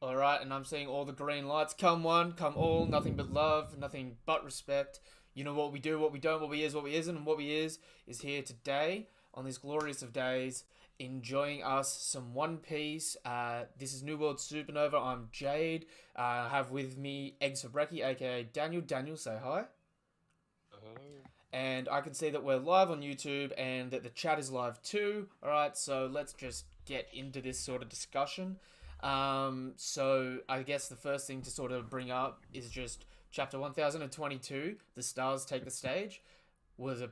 All right, and I'm seeing all the green lights. Come one, come all, nothing but love, nothing but respect. You know what we do, what we don't, what we is, what we isn't, and what we is here today on this glorious of days, enjoying us some One Piece. This is New World Supernova. I'm Jade. I have with me Eggs for Brekkie, aka Daniel. Daniel, say hi. Oh, And I can see that we're live on YouTube and that the chat is live too. All right, so let's just get into this sort of discussion. So I guess the first thing to sort of bring up is just chapter 1022, The Stars Take the Stage, was a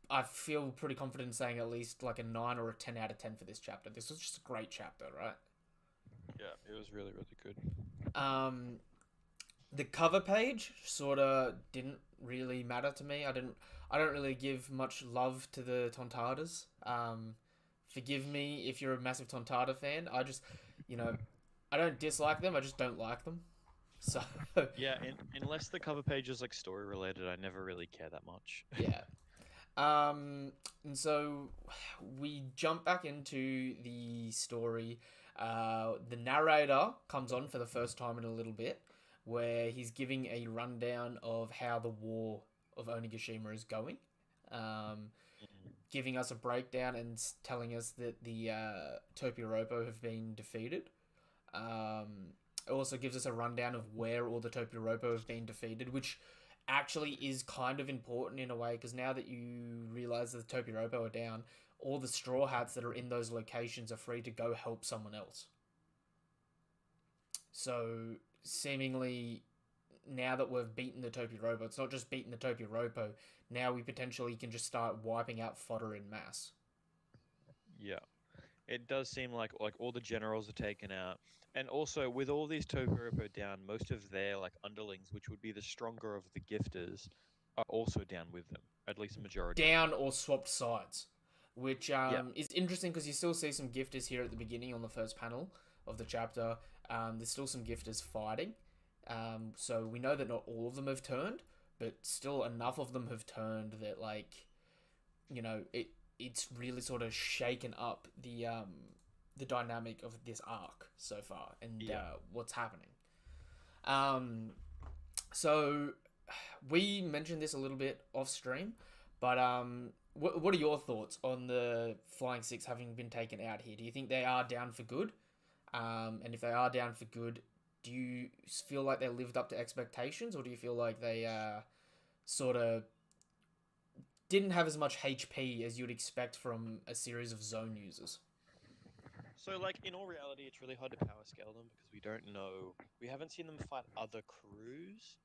I feel pretty confident in saying at least like a 9 or a 10 out of 10 for this chapter. This was just a great chapter, right? yeah, it was really, really good. Um, the cover page sort of didn't really matter to me. I don't really give much love to the Tontadas. Forgive me if you're a massive Tontada fan. You know, I don't dislike them. I just don't like them. So Yeah, unless the cover page is like story related, I never really care that much. yeah. And so we jump back into the story. The narrator comes on for the first time in a little bit, where he's giving a rundown of how the war of Onigashima is going, um, Mhm. giving us a breakdown and telling us that the Topiroko have been defeated. It also gives us a rundown of where all the Topiroko have been defeated, which actually is kind of important in a way because now that you realize that the Topiroko are down, all the Straw Hats that are in those locations are free to go help someone else. So seemingly now that we've beaten the Topiroko, it's not just beating the Topiroko. Now we potentially can just start wiping out fodder in mass. Yeah, it does seem like all the generals are taken out, and also with all these Togoropo down, most of their like underlings, which would be the stronger of the gifters, are also down with them. At least a majority of them. Down or swapped sides, which Yeah, is interesting because you still see some gifters here at the beginning on the first panel of the chapter. There's still some gifters fighting, so we know that not all of them have turned, but still enough of them have turned that it's really sort of shaken up the dynamic of this arc so far and yeah. what's happening. Um, so we mentioned this a little bit off stream, but what are your thoughts on the Flying Six having been taken out here? Do you think they are down for good? And if they are down for good, do you feel like they lived up to expectations, or do you feel like they sort of didn't have as much HP as you'd expect from a series of zone users? So, like, in all reality, it's really hard to power scale them because we don't know. We haven't seen them fight other crews.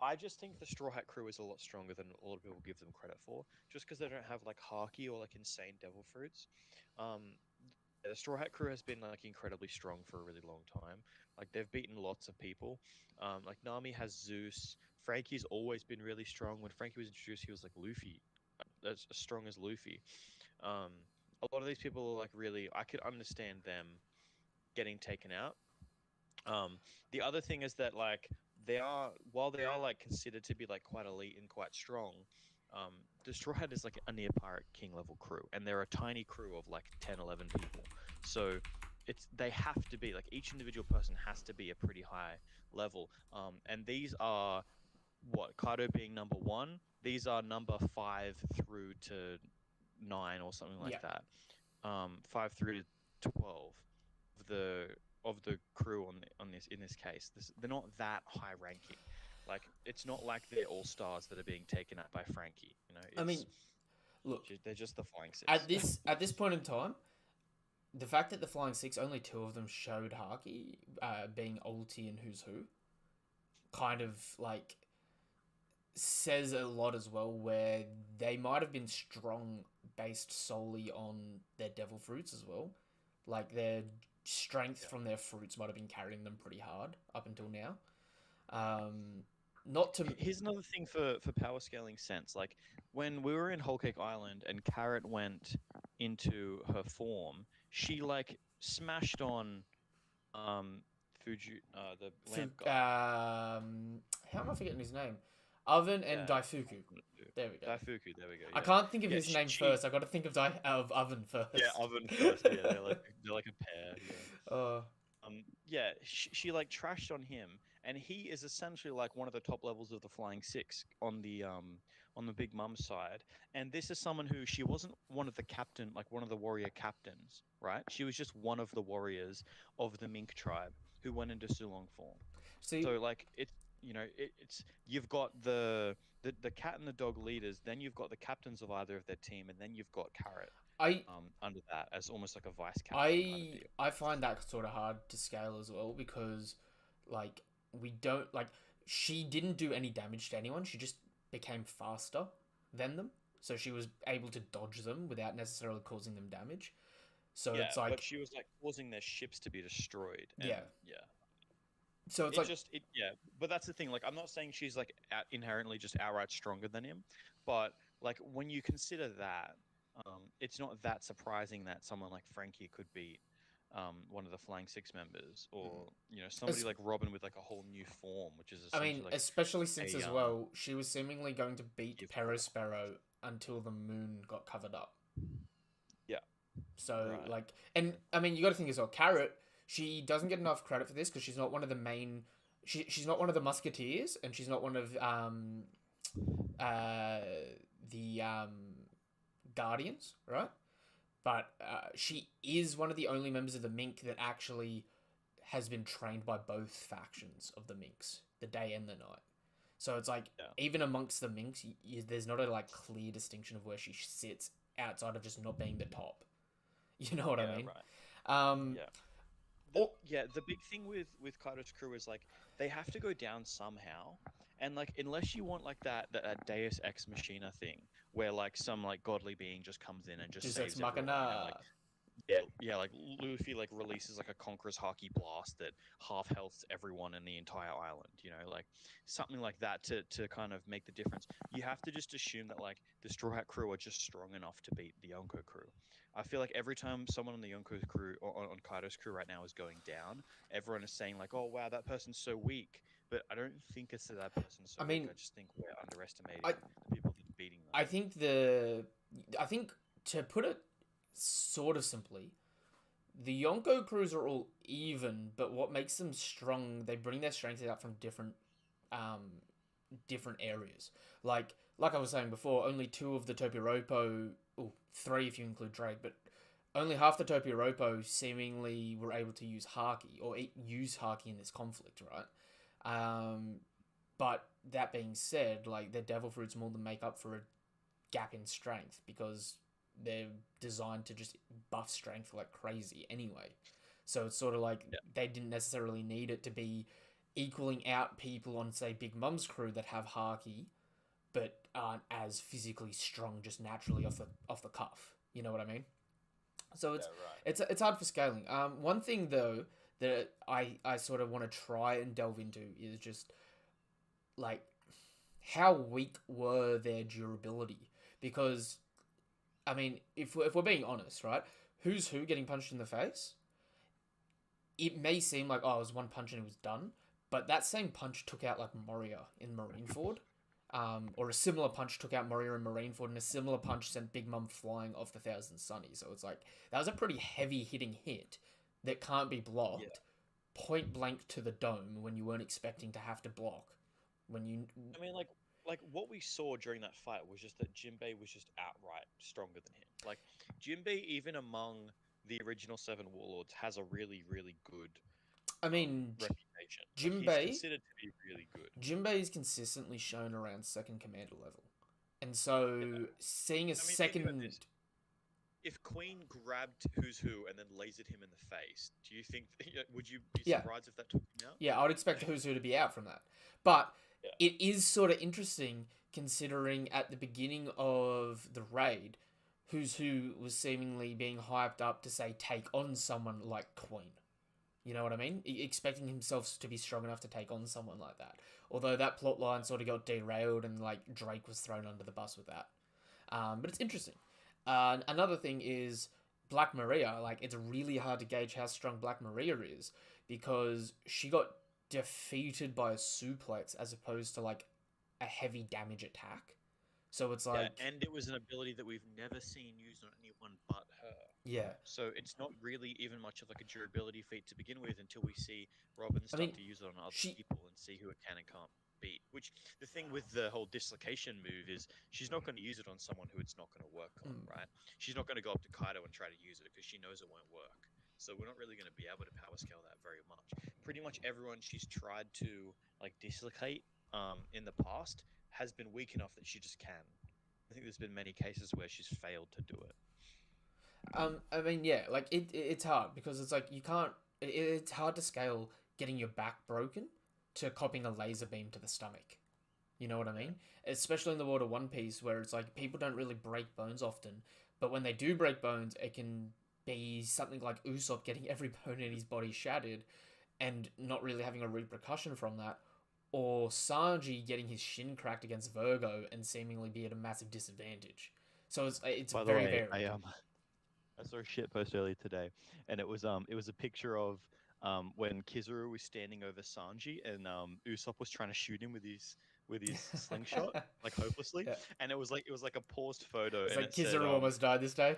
I just think the Straw Hat crew is a lot stronger than a lot of people give them credit for, just because they don't have like Haki or like insane Devil Fruits. Um, the Straw Hat crew has been like incredibly strong for a really long time. Like they've beaten lots of people. Like Nami has Zeus. Frankie's always been really strong. When Frankie was introduced, he was like Luffy, as strong as Luffy. Um, a lot of these people are like really. I could understand them getting taken out. Um, the other thing is that like they are while they are like considered to be like quite elite and quite strong, Destroy Head is like a near Pirate King level crew, and they're a tiny crew of like 10, 11 people. So they have to be like each individual person has to be a pretty high level. And these are what Kaido being number one. These are number five through to nine or something like Yeah. that. 5 through to 12 of the crew on this in this case. They're not that high ranking. Like it's not like they're all stars that are being taken out by Frankie. You know, I mean, look, they're just the Flying at Six. this point in time, the fact that the Flying Six only two of them showed Haki, being Ulti and Who's Who, kind of like says a lot as well. Where they might have been strong based solely on their Devil Fruits as well, like their strength Yeah. from their fruits might have been carrying them pretty hard up until now. Not to Here's another thing for power scaling sense. Like when we were in Whole Cake Island and Carrot went into her form, she like smashed on um Fuji the lamp guy. How am I forgetting his name? Oven and Yeah, Daifuku. There we go. Daifuku. There we go. I Yeah, can't think of yeah. his name She first. I got to think of of Oven yeah, first. oven first. Yeah, they're like a pair. Yeah. uh, Yeah, yeah, she like trashed on him, and he is essentially like one of the top levels of the Flying Six on the Big Mum side. And this is someone who she wasn't one of the captain, like one of the warrior captains, right? She was just one of the warriors of the Mink tribe who went into Sulong form. See, So like it's you've got the cat and the dog leaders, then you've got the captains of either of their team, and then you've got Carrot I under that as almost like a vice captain kind of I deal. I find that sort of hard to scale as well because like we don't like she didn't do any damage to anyone. She just became faster than them. So she was able to dodge them without necessarily causing them damage. So Yeah, it's but like she was like causing their ships to be destroyed, and yeah. yeah, So it's it like just it yeah. But that's the thing. Like, I'm not saying she's like inherently just outright stronger than him, but like when you consider that, it's not that surprising that someone like Frankie could beat one of the Flying Six members, or somebody as like Robin with like a whole new form, which is I mean, essentially like especially since a as well, she was seemingly going to beat give form. Perisparrow until the moon got covered up. Yeah, So right. like, and I mean, you got to think as well. Carrot, she doesn't get enough credit for this because she's not one of the main. She's not one of the musketeers, and she's not one of uh the guardians, right? But she is one of the only members of the Mink that actually has been trained by both factions of the Minks, the day and the night. So it's like Yeah, even amongst the Minks, there's not a like clear distinction of where she sits outside of just not being the top. You know what I yeah, mean? right. Um, Yeah. oh, The big thing with Kaido's crew is like they have to go down somehow, and like unless you want like that Deus Ex Machina thing where like some like godly being just comes in and just Deus Ex saves everyone, like Machina. yeah, like Luffy like releases like a Conqueror's Haki blast that half healths everyone in the entire island, like something like that to kind of make the difference. You have to just assume that like the Straw Hat crew are just strong enough to beat the Yonko crew. I feel like every time someone on the Yonko crew or on Kaido's crew right now is going down, everyone is saying like, "Oh wow, that person's so weak." But I don't think it's that that person's so I weak. mean, I just think we're underestimating I the people that are beating them. I think the I think to put it sort of simply, the Yonko crews are all even, but what makes them strong, they bring their strength out from um different areas. Like I was saying before, only two of the Topiropo, oh, three if you include Drake, but only half the Topiropo seemingly were able to use Haki or use Haki in this conflict, right? Um, but that being said, like their Devil Fruits more than make up for a gap in strength because they're designed to just buff strength like crazy anyway. So it's sort of like Yeah, they didn't necessarily need it to be equaling out people on say Big Mum's crew that have Haki but aren't as physically strong just naturally off the cuff. You know what I mean? So yeah, right. it's hard for scaling. One thing though that I sort of want to try and delve into is just like how weak were their durability? Because I mean, if we're being honest, right? Who's who getting punched in the face? It may seem like oh, it was one punch and it was done, but that same punch took out like Moria in Marineford, or a similar punch took out Moria in Marineford, and a similar punch sent Big Mum flying off the Thousand Sunny. So it's like that was a pretty heavy hitting hit that can't be Yeah. blocked, point blank to the dome when you weren't expecting to have to block. When you I mean, like what we saw during that fight was just that Jinbei was just outright stronger than him. Like Jinbei, even among the original Seven Warlords, has a really, really good I mean, reputation. Like he's Jinbei considered to be really good. Jinbei is consistently shown around second commander level. And Yeah. so seeing a I mean, think about second this. If Queen grabbed Who's Who and then lasered him in the face, do you think would you be yeah, surprised if that took him out? yeah, I would expect Who's Who to be out from that. But Yeah. it is sort of interesting considering at the beginning of the raid, Who's Who was seemingly being hyped up to say take on someone like Queen. You know what I mean? Expecting himself to be strong enough to take on someone like that. Although that plot line sort of got derailed and like Drake was thrown under the bus with that. But it's interesting. Another thing is Black Maria. Like it's really hard to gauge how strong Black Maria is because she got defeated by a suplex as opposed to like a heavy damage attack. So it's Yeah, like and it was an ability that we've never seen used on anyone but her. Yeah. So it's not really even much of like a durability feat to begin with until we see Robin I start mean, to use it on other she. people and see who it can and can't beat. Which the thing with the whole dislocation move is she's not going to use it on someone who it's not going to work on, Mm, right? She's not going to go up to Kaido and try to use it because she knows it won't work. So we're not really going to be able to power scale that very much. Pretty much everyone she's tried to like dislocate in the past has been weak enough that she just can. I think there's been many cases where she's failed to do it. I mean, yeah, like it's hard because it's like you can't. It's hard to scale getting your back broken to copying a laser beam to the stomach. You know what I Yeah. mean? Especially in the world of One Piece, where it's like people don't really break bones often, but when they do break bones, it can be something like Usopp getting every bone in his body shattered and not really having a repercussion from that, or Sanji getting his shin cracked against Virgo and seemingly be at a massive disadvantage. So it's By the very way, varied. I saw a shit post earlier today, and it was a picture of when Kizaru was standing over Sanji, and Usopp was trying to shoot him with his slingshot, like hopelessly, Yeah, and it was like a paused photo, it's and like it said, Kizaru almost died this day.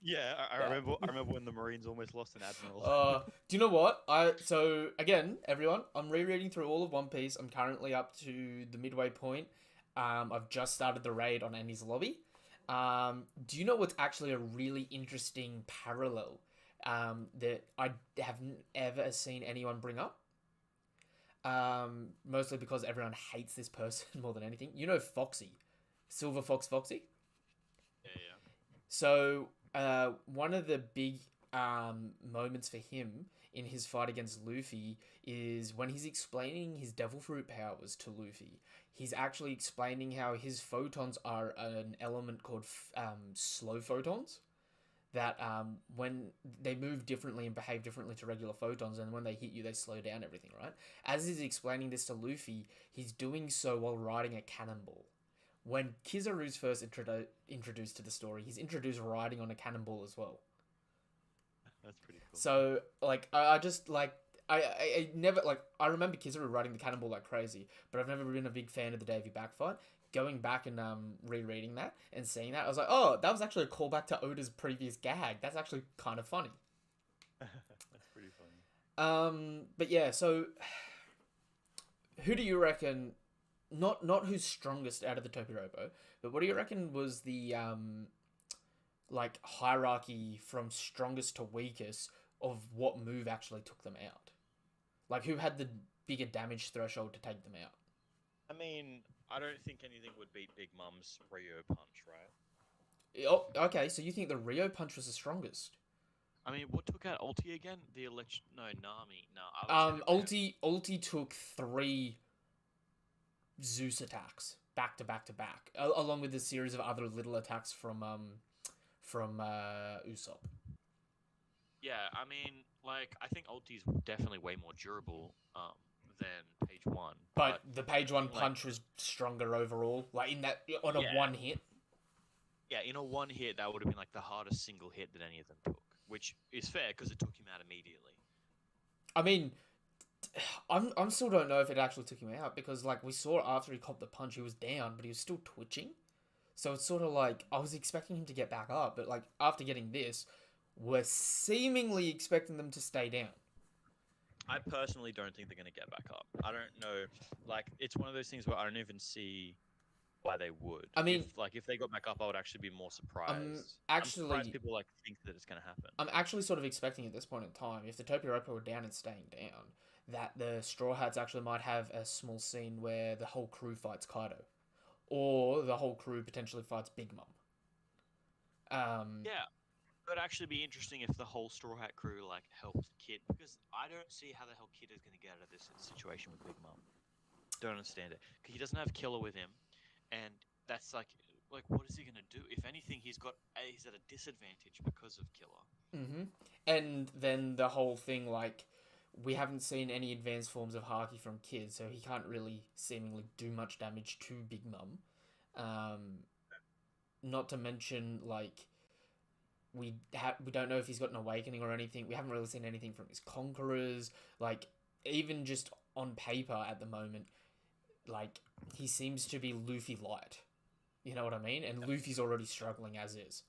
yeah, Yeah. I remember when the Marines almost lost an admiral. Do you know what? So again, everyone, I'm rereading through all of One Piece. I'm currently up to the midway point. I've just started the raid on Annie's lobby. Do you know what's actually a really interesting parallel that I haven't ever seen anyone bring up? Mostly because everyone hates this person more than anything. You know Foxy, Silver Fox Foxy. Yeah, yeah. So, one of the big moments for him in his fight against Luffy is when he's explaining his devil fruit powers to Luffy. He's actually explaining how his photons are an element called slow photons. That when they move differently and behave differently to regular photons, and when they hit you, they slow down everything, right? As he's explaining this to Luffy, he's doing so while riding a cannonball. When Kizaru's first introduced to the story, he's introduced riding on a cannonball as well. That's pretty cool. So, like, I just, like, I never, like, I remember Kizaru riding the cannonball like crazy, but I've never been a big fan of the Davy back fight. Going back and rereading that and seeing that, I was like, oh, that was actually a callback to Oda's previous gag. That's actually kind of funny. That's pretty funny. But yeah, so who do you reckon? Not who's strongest out of the Topiropo, but what do you reckon was the like hierarchy from strongest to weakest of what move actually took them out? Like who had the bigger damage threshold to take them out? I mean, I don't think anything would beat Big Mum's Rio punch, right? Oh, okay, so you think the Rio punch was the strongest? I mean, what took out Ulti again? The elect no Nami. No, I would say the Rio. Ulti took three Zeus attacks back to back to back, along with a series of other little attacks from Usopp. Yeah, I mean, like I think Ulti's definitely way more durable than Page One, But but the page I one think like punch was stronger overall. Like in that on a yeah, one hit. yeah, in a one hit that would have been like the hardest single hit that any of them took, which is fair because it took him out immediately. I mean, I'm still don't know if it actually took him out because like we saw after he copped the punch, he was down, but he was still twitching. So it's sort of like I was expecting him to get back up, but like after getting this, we're seemingly expecting them to stay down. I personally don't think they're going to get back up. I don't know. Like, it's one of those things where I don't even see why they would. I mean, If they got back up, I would actually be more I'm surprised. I'm surprised actually people like think that it's going to happen. I'm actually sort of expecting at this point in time, if the Topiropo were down and staying down, that the Straw Hats actually might have a small scene where the whole crew fights Kaido, or the whole crew potentially fights Big Mom. Um, Yeah, it would actually be interesting if the whole Straw Hat crew like helped Kid because I don't see how the hell Kid is going to get out of this situation with Big Mom. Don't understand it. He doesn't have Killer with him, and that's like what is he going to do? If anything, he's at a disadvantage because of Killer. hmm And then the whole thing, like, we haven't seen any advanced forms of Haki from Kid, so he can't really seemingly do much damage to Big Mom. Um, Not to mention, like, we don't know if he's got an awakening or anything. We haven't really seen anything from his conquerors. Like, even just on paper at the moment, like, he seems to be Luffy light. You know what I mean? And Luffy's already struggling as is.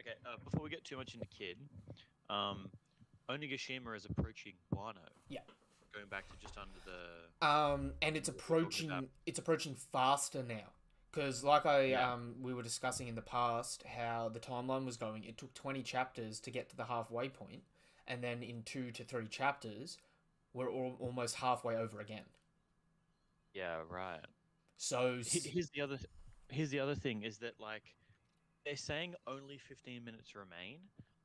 Okay, before we get too much into Kid, um, Onigashima is approaching Wano, Yeah. going back to just under the And it's what we're talking about. approaching faster now. Because, like Yeah, we were discussing in the past, how the timeline was going. It took 20 chapters to get to the halfway point, and then in 2 to 3 chapters, we're almost halfway over again. yeah, right. So, Here's the other, here's the other thing is that like they're saying only 15 minutes remain.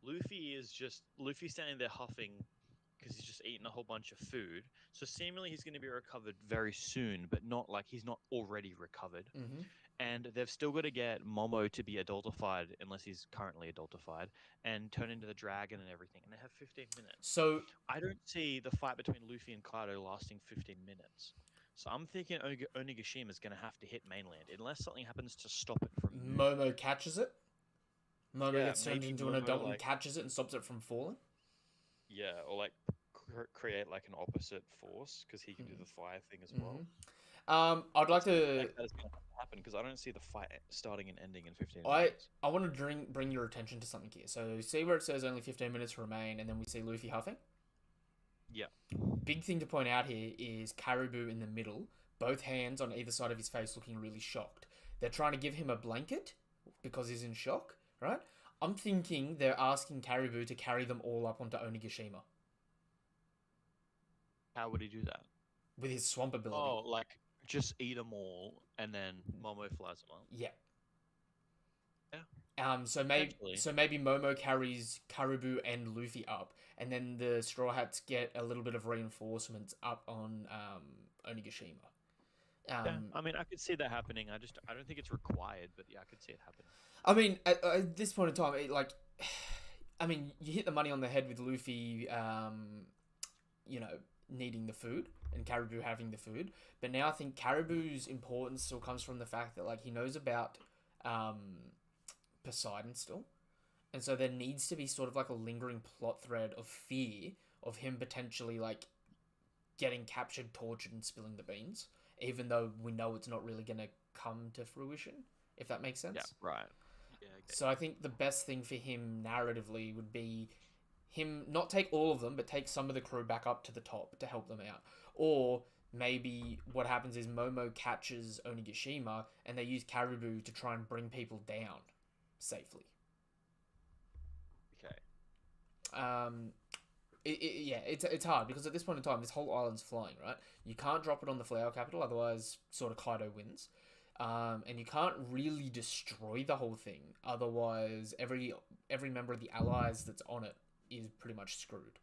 Luffy standing there huffing because he's just eaten a whole bunch of food. So seemingly he's going to be recovered very soon, but not like he's not already recovered. mhm. And they've still got to get Momo to be adultified, unless he's currently adultified, and turn into the dragon and everything. And they have 15 minutes. So I don't see the fight between Luffy and Kaido lasting 15 minutes. So I'm thinking Onigashima is going to have to hit mainland, unless something happens to stop it from moving. Momo catches it. Momo Yeah, gets turned maybe into an Momo adult and like catches it and stops it from falling. yeah, or like create like an opposite force because he can do the fire thing as Mm-hmm. well. I'd But like something like to. that is going to have to happen because I don't see the fight starting and ending in 15 I minutes. I want to bring your attention to something here. So see where it says only 15 minutes remain, and then we see Luffy huffing. Yeah. Big thing to point out here is Caribou in the middle, both hands on either side of his face, looking really shocked. They're trying to give him a blanket because he's in shock, right? I'm thinking they're asking Caribou to carry them all up onto Onigashima How would he do that? with his swamp ability. Oh, like just eat them all and then Momo flies them up. Yeah. Yeah, potentially. So maybe Momo carries Caribou and Luffy up, and then the Straw Hats get a little bit of reinforcements up on Onigashima. Yeah, Um, I mean, I could see that happening. I don't think it's required, but yeah, I could see it happening. I mean, at this point in time, I mean, you hit the money on the head with Luffy, you know, needing the food and Caribou having the food. But now I think Caribou's importance still comes from the fact that like he knows about um, Poseidon still, and so there needs to be sort of like a lingering plot thread of fear of him potentially like getting captured, tortured, and spilling the beans, even though we know it's not really gonna come to fruition. If that makes Yeah, sense. right. Yeah, I get So I think the best thing for him narratively would be him not take all of them, but take some of the crew back up to the top to help them out. Or maybe what happens is Momo catches Onigashima and they use Caribou to try and bring people down safely. okay. Um, yeah, it's hard because at this point in time, this whole island's flying, right? You can't drop it on the flower capital, otherwise, sort of Kaido wins. And you can't really destroy the whole thing, otherwise, every member of the allies that's on it is pretty much screwed.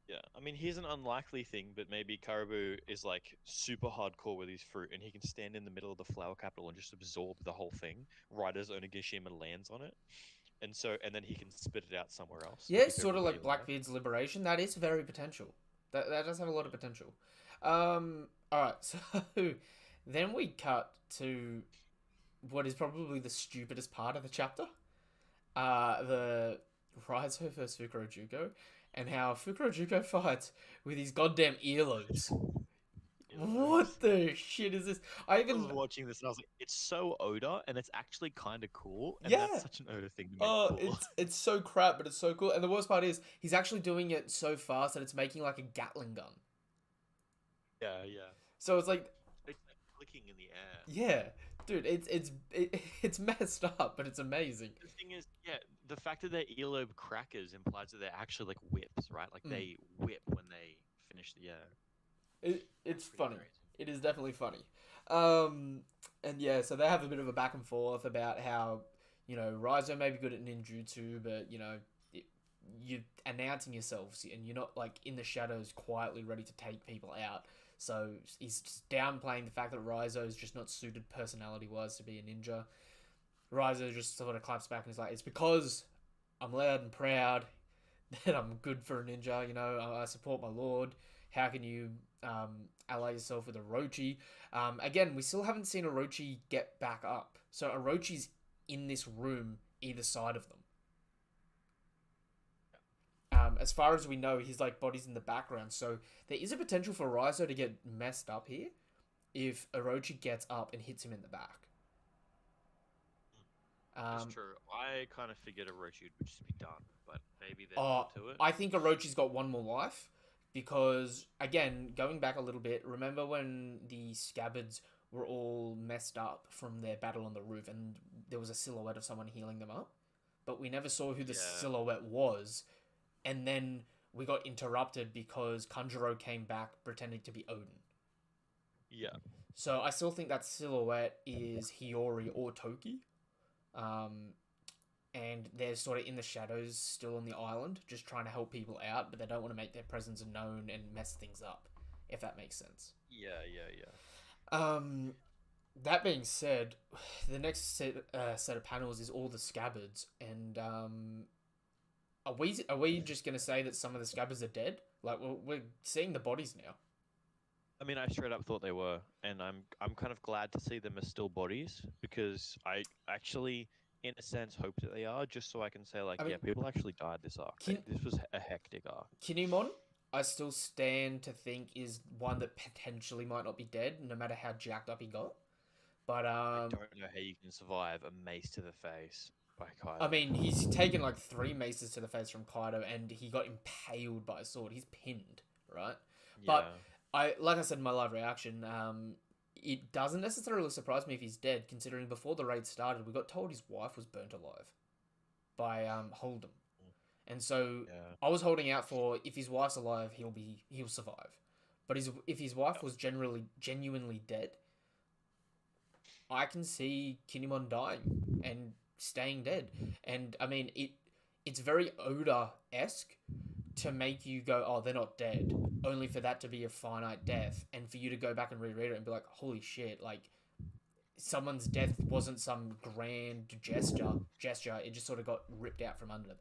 Yeah, I mean, here's an unlikely thing, but maybe Caribou is like super hardcore with his fruit, and he can stand in the middle of the flower capital and just absorb the whole thing right as Onigashima lands on it, and then he can spit it out somewhere else and Yeah, keep sort of everybody like alive. Blackbeard's liberation. That is very potential. That does have a lot of potential. All right, so then we cut to what is probably the stupidest part of the chapter. The Raizo versus Fukurojuko, and how Fukurojuko fights with his goddamn earlobes. Earlobes. What the shit is this? I I was even watching this and I was like, it's so Oda, and it's actually kind of cool, and that's yeah. such an Oda thing to make Oh, cool. it's so crap, but it's so cool. And the worst part is he's actually doing it so fast that it's making like a Gatling gun. Yeah, yeah. So it's like, It's like clicking in the air. yeah, dude, it's messed up, but it's amazing. The thing is, yeah, the fact that they're earlobe crackers implies that they're actually like whips, right? Like Mm. they whip when they finish the air. It's Pretty funny. crazy. It is definitely funny. Um, and yeah, so they have a bit of a back and forth about how Raizo may be good at ninjutsu, but you're announcing yourselves and you're not like in the shadows quietly ready to take people out. So he's just downplaying the fact that Raizo is just not suited personality wise to be a ninja. Raizo just sort of claps back and is like, "It's because I'm loud and proud that I'm good for a ninja. I support my lord. How can you ally yourself with Orochi?" Again, we still haven't seen Orochi get back up. So Orochi's in this room either side of them. As far as we know, his like body's in the background. So there is a potential for Raizo to get messed up here if Orochi gets up and hits him in the back. It's Um, true. I kind of figured Orochi would just be done, but maybe there's more oh, to it. I think Orochi's got one more life because, again, going back a little bit, remember when the scabbards were all messed up from their battle on the roof and there was a silhouette of someone healing them up? But we never saw who the Yeah, silhouette was, and then we got interrupted because Kanjuro came back pretending to be Odin. yeah, So I still think that silhouette is Hiyori or Toki. Um, and they're sort of in the shadows still on the island, just trying to help people out, but they don't want to make their presence known and mess things up, if that makes sense. yeah. Um, that being said, the next set of panels is all the scabbards, and are we just gonna say that some of the scabbards are dead? Like we're seeing the bodies now. I mean, I straight up thought they were, and I'm kind of glad to see them as still bodies because I actually, in a sense, hope that they are, just so I can say like, I yeah, mean, people actually died this arc. Kin- This was a hectic arc. Kinemon, I still stand to think is one that potentially might not be dead, no matter how jacked up he got. But I don't know how you can survive a mace to the face by I Kaido. mean, he's taken like three maces to the face from Kaido, and he got impaled by a sword. He's pinned, right? But Yeah, like I said in my live reaction, it doesn't necessarily surprise me if he's dead, considering before the raid started, we got told his wife was burnt alive by Hold'em, and so yeah. I was holding out for if his wife's alive, he'll survive. But if his wife was generally genuinely dead, I can see Kinemon dying and staying dead. And I mean, it's very Oda esque to make you go, oh, they're not dead, only for that to be a finite death, and for you to go back and reread it and be like, holy shit, like someone's death wasn't some grand gesture. It just sort of got ripped out from under them.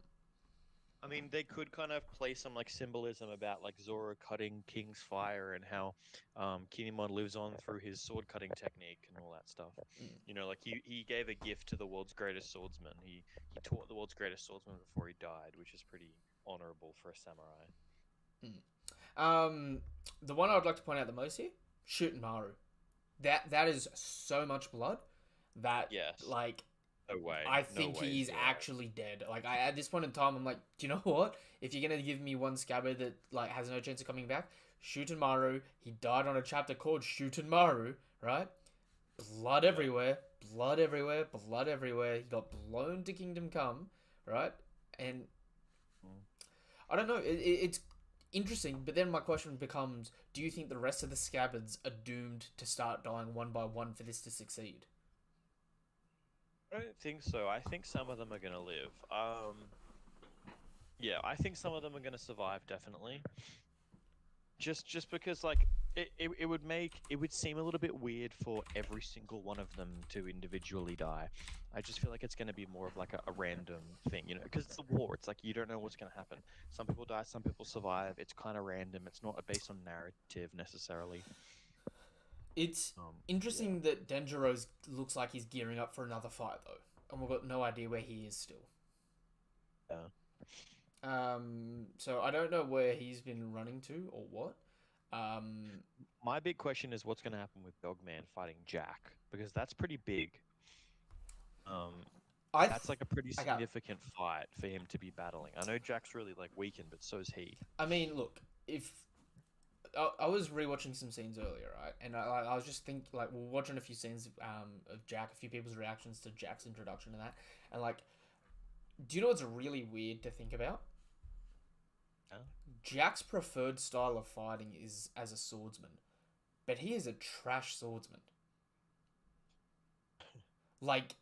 I mean, they could kind of play some like symbolism about like Zoro cutting King's fire and how Kinemon lives on through his sword cutting technique and all that stuff. Mm, You know, like he gave a gift to the world's greatest swordsman. He taught the world's greatest swordsman before he died, which is pretty honorable for a samurai. mm. The one I would like to point out the most here, Shootin' Maru. That is so much blood that Yes. like No way. I No think way he is is he alive. actually dead. Like at this point in time, I'm like, do you know what? If you're gonna give me one scabbard that like has no chance of coming back, Shootin' Maru. He died on a chapter called Shootin' Maru, right? Blood Yeah. everywhere, blood everywhere, blood everywhere. He got blown to Kingdom Come, right? And Mm. I don't know. It's interesting, but then my question becomes: do you think the rest of the scabbards are doomed to start dying one by one for this to succeed? I don't think so. I think some of them are gonna live. Yeah, I think some of them are gonna survive definitely. Just because like it would make it would seem a little bit weird for every single one of them to individually die. I just feel like it's going to be more of like a random thing, you know, because it's a war. It's like you don't know what's going to happen. Some people die, some people survive. It's kind of random. It's not based on narrative necessarily. It's Yeah. interesting that Denjiro's looks like he's gearing up for another fight though, and we've got no idea where he is still. Yeah. So I don't know where he's been running to or what. Um, My big question is what's going to happen with Dogman fighting Jack because that's pretty big. Um, I th- that's like a pretty I got. significant fight for him to be battling. I know Jack's really like weakened, but so's he. I mean, look, if I was rewatching some scenes earlier, right, and I was just thinking, like, we're watching a few scenes of Jack, a few people's reactions to Jack's introduction and that, and like, do you know what's really weird to think about? Yeah. Jack's preferred style of fighting is as a swordsman, but he is a trash swordsman. Like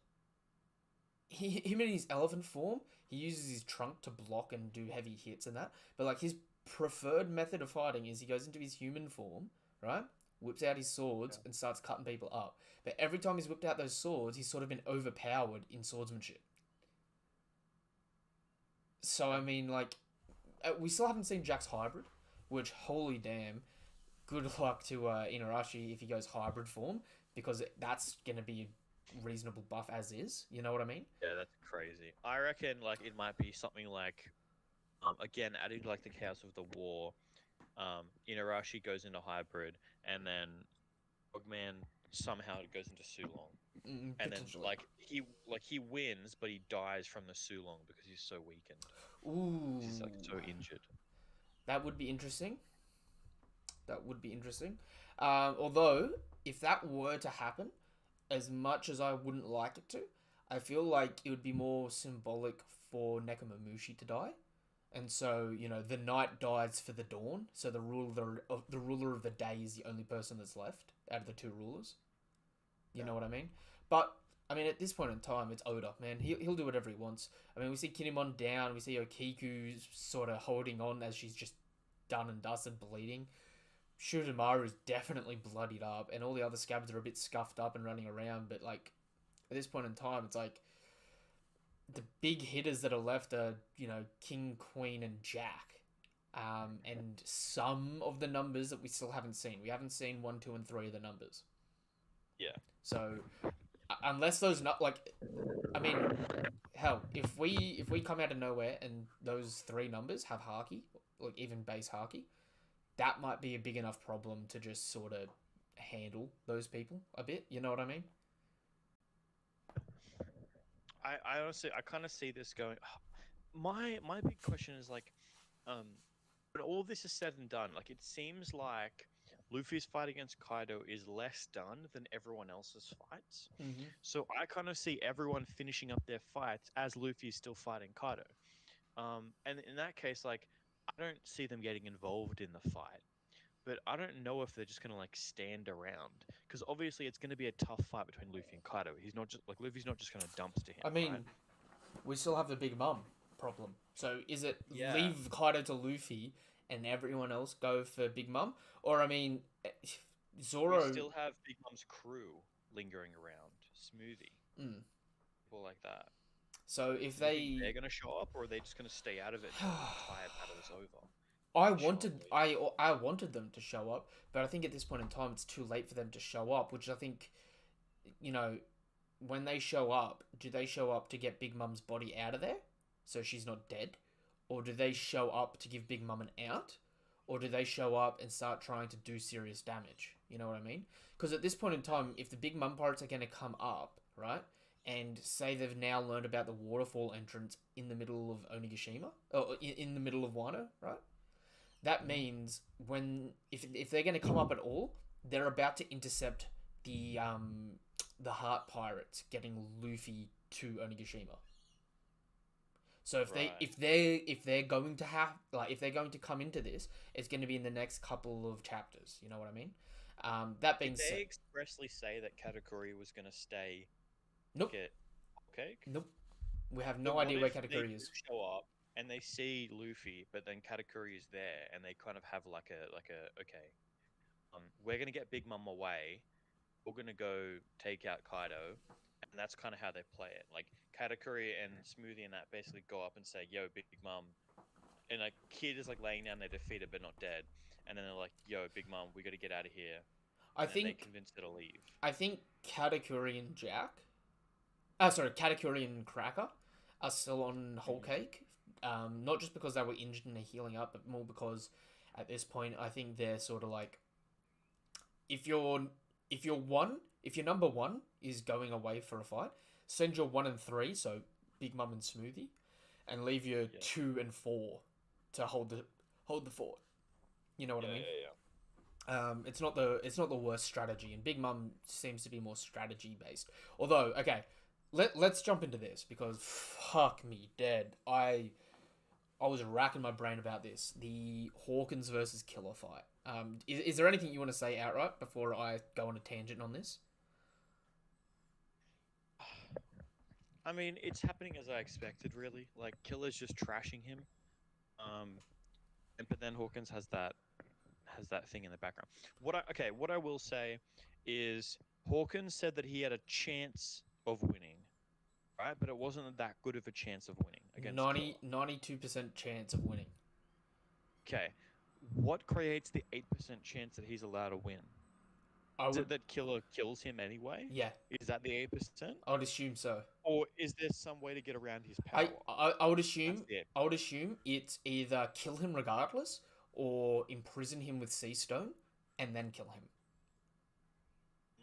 him in his elephant form, he uses his trunk to block and do heavy hits and that. But like his preferred method of fighting is he goes into his human form, right? Whips out his swords and starts cutting people up. But every time he's whipped out those swords, he's sort of been overpowered in swordsmanship. So Yeah. I mean, like, we still haven't seen Jack's hybrid, which holy damn, good luck to Inarashi if he goes hybrid form because that's gonna be a reasonable buff as is. You know what I mean? Yeah, that's crazy. I reckon like it might be something like again adding like the chaos of the war. Inarashi goes into hybrid, and then Frogman somehow goes into Sulong. and then Potentially. like he wins, but he dies from the Sulong because he's so weakened. 'Cause he's like Ooh, so injured. that would be interesting. That would be interesting. Although, if that were to happen, as much as I wouldn't like it to, I feel like it would be more symbolic for Nekomamushi to die. And so, the night dies for the dawn. So the ruler of the day is the only person that's left out of the two rulers. You Yeah. know what I mean? But I mean, at this point in time, it's Oda, man. He'll do whatever he wants. I mean, we see Kinemon down. We see Okiku sort of holding on as she's just done and dusted, bleeding. Shuramaru is definitely bloodied up, and all the other scabs are a bit scuffed up and running around. But like at this point in time, it's like the big hitters that are left are King, Queen, and Jack, and some of the numbers that we still haven't seen. We haven't seen 1, 2, and 3 of the numbers. Yeah. So unless those not like, I mean, hell, if we come out of nowhere and those 3 numbers have Haki, like even base Haki, that might be a big enough problem to just sort of handle those people a bit. You know what I mean? I honestly I kind of see this going. My big question is like, um, when all this is said and done, like it seems like Luffy's fight against Kaido is less done than everyone else's fights. Mm-hmm. So I kind of see everyone finishing up their fights as Luffy is still fighting Kaido. And in that case, like I don't see them getting involved in the fight. But I don't know if they're just gonna like stand around because obviously it's gonna be a tough fight between Luffy and Kaido. He's not just like Luffy's not just gonna dumpster him, I right? mean, we still have the Big Mum problem. So is it Yeah, leave Kaido to Luffy and everyone else go for Big Mum, or I mean, we Zoro? still have Big Mom's crew lingering around, Smoothie, Mm. people like that. So if Do you think they're they, gonna show up, or are they just gonna stay out of it until the entire battle is over? I Like Sean wanted Lee. I wanted them to show up, but I think at this point in time it's too late for them to show up. Which I think, you know, when they show up, do they show up to get Big Mum's body out of there so she's not dead? Or do they show up to give Big Mum an out? Or do they show up and start trying to do serious damage? You know what I mean? Because at this point in time, if the Big Mum pirates are going to come up, right, and say they've now learned about the waterfall entrance in the middle of Onigashima, or in the middle of Wano, right? That Mhm. means if they're going to come up at all, they're about to intercept the Heart Pirates getting Luffy to Onigashima. So Right. if they're going to have like if they're going to come into this, it's going to be in the next couple of chapters. You know what I mean? That Did being they said, expressly say that Katakuri was gonna stay nope, get cake? nope. We have So no what idea where if they Katakuri do is. show up and they see Luffy, but then Katakuri is there, and they kind of have like a okay, we're gonna get Big Mom away. We're gonna go take out Kaido, and that's kind of how they play it. Like Katakuri and Smoothie and that basically go up and say, "Yo, Big Mom," and like Kid is like laying down, they're defeated but not dead, and then they're like, "Yo, Big Mom, we got to get out of here," I and then they think convince her to leave. I think Katakuri and Jack. Sorry, Katakuri and Cracker are still on Whole Mm, Cake. Not just because they were injured and they're healing up, but more because at this point I think they're sort of like if you're if your number one is going away for a fight, send your 1 and 3, so Big Mum and Smoothie, and leave your yeah, 2 and 4 to hold the fort. You know what I yeah, mean? yeah, yeah. It's not the worst strategy, and Big Mum seems to be more strategy based. Although, okay, let's jump into this because fuck me dead. I was racking my brain about this. The Hawkins versus Killer fight. Is there anything you want to say outright before I go on a tangent on this? I mean, it's happening as I expected, really. Like Killer's just trashing him, and but then Hawkins has that thing in the background. What I will say is Hawkins said that he had a chance of winning, right? But it wasn't that good of a chance of winning against Killer. 92% chance of winning. Okay, what creates the 8% chance that he's allowed to win? I Is would, it that Killer kills him anyway? yeah, Is that the 8%? I would assume so. Or is there some way to get around his I, power? I, I would That's assume, the 8%. I would assume it's either kill him regardless or imprison him with Sea Stone and then kill him.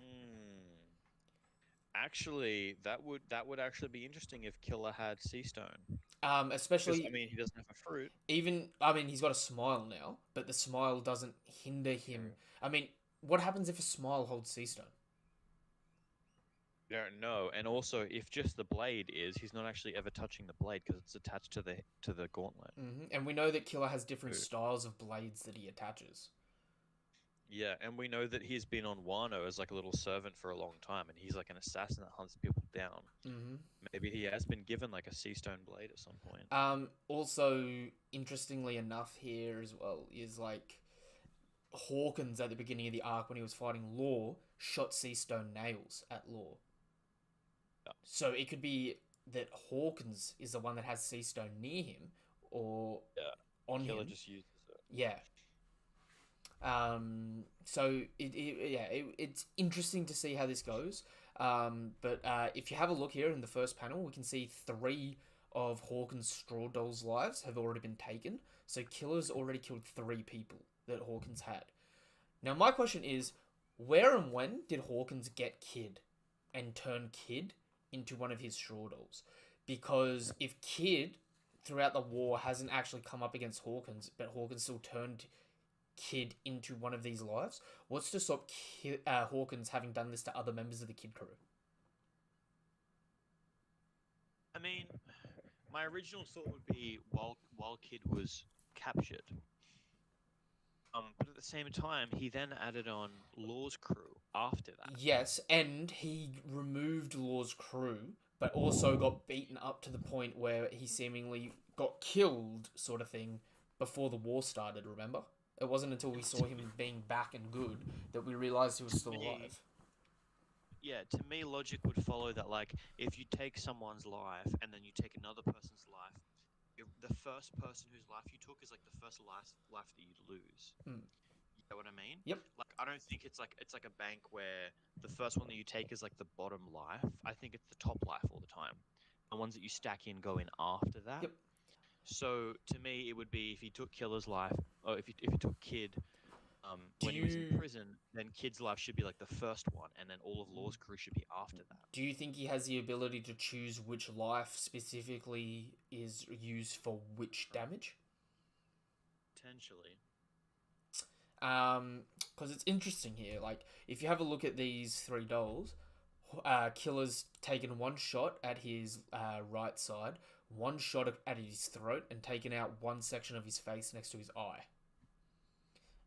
Mm. Actually, that would actually be interesting if Killer had Sea Stone. Because I Especially mean, he doesn't have a fruit. even I mean he's got a smile now, but the smile doesn't hinder him. True. I mean, what happens if a smile holds sea stone? You don't know. And also, if just the blade is, he's not actually ever touching the blade because it's attached to the gauntlet. And we know that Killer has different So, styles of blades that he attaches. yeah, and we know that he's been on Wano as like a little servant for a long time, and he's like an assassin that hunts people down. hmm Maybe he has been given like a sea stone blade at some point. Also, interestingly enough, here as well is like Hawkins at the beginning of the arc when he was fighting Law shot sea stone nails at Law. Yeah, So it could be that Hawkins is the one that has sea stone near him or yeah. on Killer him. just uses it. Yeah. So it's interesting to see how this goes. But if you have a look here in the first panel, we can see three of Hawkins' straw dolls' lives have already been taken. So Killer's already killed three people that Hawkins had. Now my question is, where and when did Hawkins get Kid and turn Kid into one of his straw dolls? Because if Kid throughout the war hasn't actually come up against Hawkins, but Hawkins still turned Kid into one of these lives, what's to stop Hawkins having done this to other members of the Kid crew? I mean, my original thought would be while Kid was captured. But at the same time, he then added on Law's crew after that. Yes, and he removed Law's crew, but also got beaten up to the point where he seemingly got killed, sort of thing, before the war started, remember? It wasn't until we saw him being back and good that we realized he was To still me, alive. yeah, to me, logic would follow that. Like, if you take someone's life and then you take another person's life, the first person whose life you took is like the first life that you'd lose. Hmm. You know what I mean? Yep, Like, I don't think it's like a bank where the first one that you take is like the bottom life. I think it's the top life all the time. The ones that you stack in go in after that. yep. So to me, it would be if he took Killer's life, or if he took Kid, Do when he was in you prison, then Kid's life should be like the first one, and then all of Law's crew should be after that. do you think he has the ability to choose which life specifically is used for which damage? Potentially. Because it's interesting here. Like, if you have a look at these three dolls, Killer's taken one shot at his right side, one shot at his throat, and taken out one section of his face next to his eye.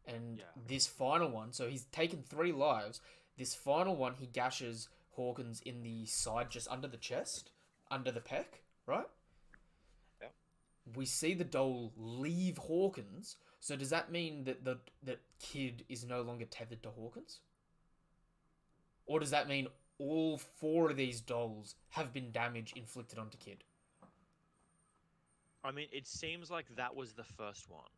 And Yeah. this final one, so he's taken three lives. This final one, he gashes Hawkins in the side, just under the chest, under the pec, right? Yep. We see the doll leave Hawkins. So does that mean that that Kid is no longer tethered to Hawkins? Or does that mean all four of these dolls have been damage inflicted onto Kid? I mean, it seems like that was the first one.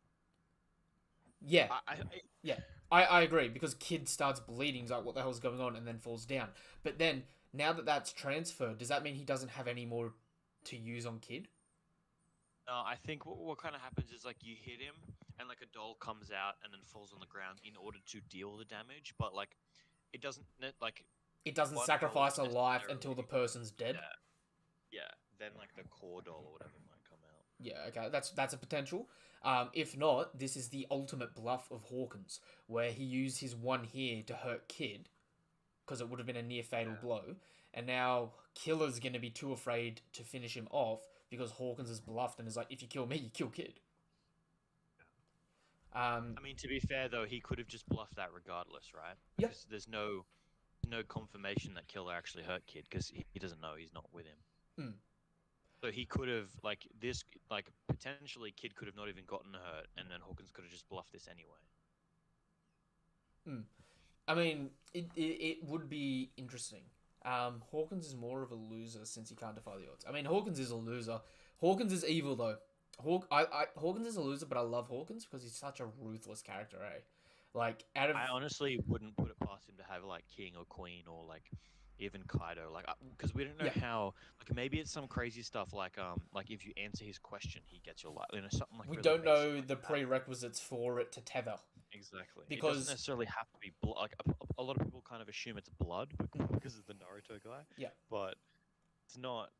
Yeah, I yeah. I agree because Kid starts bleeding. He's like, what the hell's going on? And then falls down. But then, now that that's transferred, does that mean he doesn't have any more to use on Kid? no, I think what kind of happens is like you hit him, and like a doll comes out and then falls on the ground in order to deal the damage, but like it doesn't like It doesn't one doll sacrifice a isn't life until the necessarily person's dead? yeah yeah. Then like the core doll or whatever might come out. Yeah, okay, that's a potential. If not, this is the ultimate bluff of Hawkins, where he used his one here to hurt Kid, because it would have been a near fatal Yeah. blow, and now Killer's gonna be too afraid to finish him off because Hawkins is bluffed and is like, if you kill me, you kill Kid. Um, I mean, to be fair though, he could have just bluffed that regardless, right? yeah, Because there's no confirmation that Killer actually hurt Kid because he doesn't know he's not with him. mm, So he could have like this like potentially Kid could have not even gotten hurt, and then Hawkins could have just bluffed this anyway. mm. I mean, it would be interesting. Hawkins is more of a loser since he can't defy the odds. I mean, Hawkins is a loser. Hawkins is evil though. Hawkins is a loser, but I love Hawkins because he's such a ruthless character, eh? Like out of I honestly wouldn't put it past him to have like king or queen or like even Kaido, like because we don't know Yeah, how. Like maybe it's some crazy stuff like if you answer his question, he gets your life. Something like we really don't basic know like the that. prerequisites for it to tether Exactly. It doesn't because necessarily have to be blood. Like a lot of people kind of assume it's blood because of the Naruto guy, yeah. but it's not.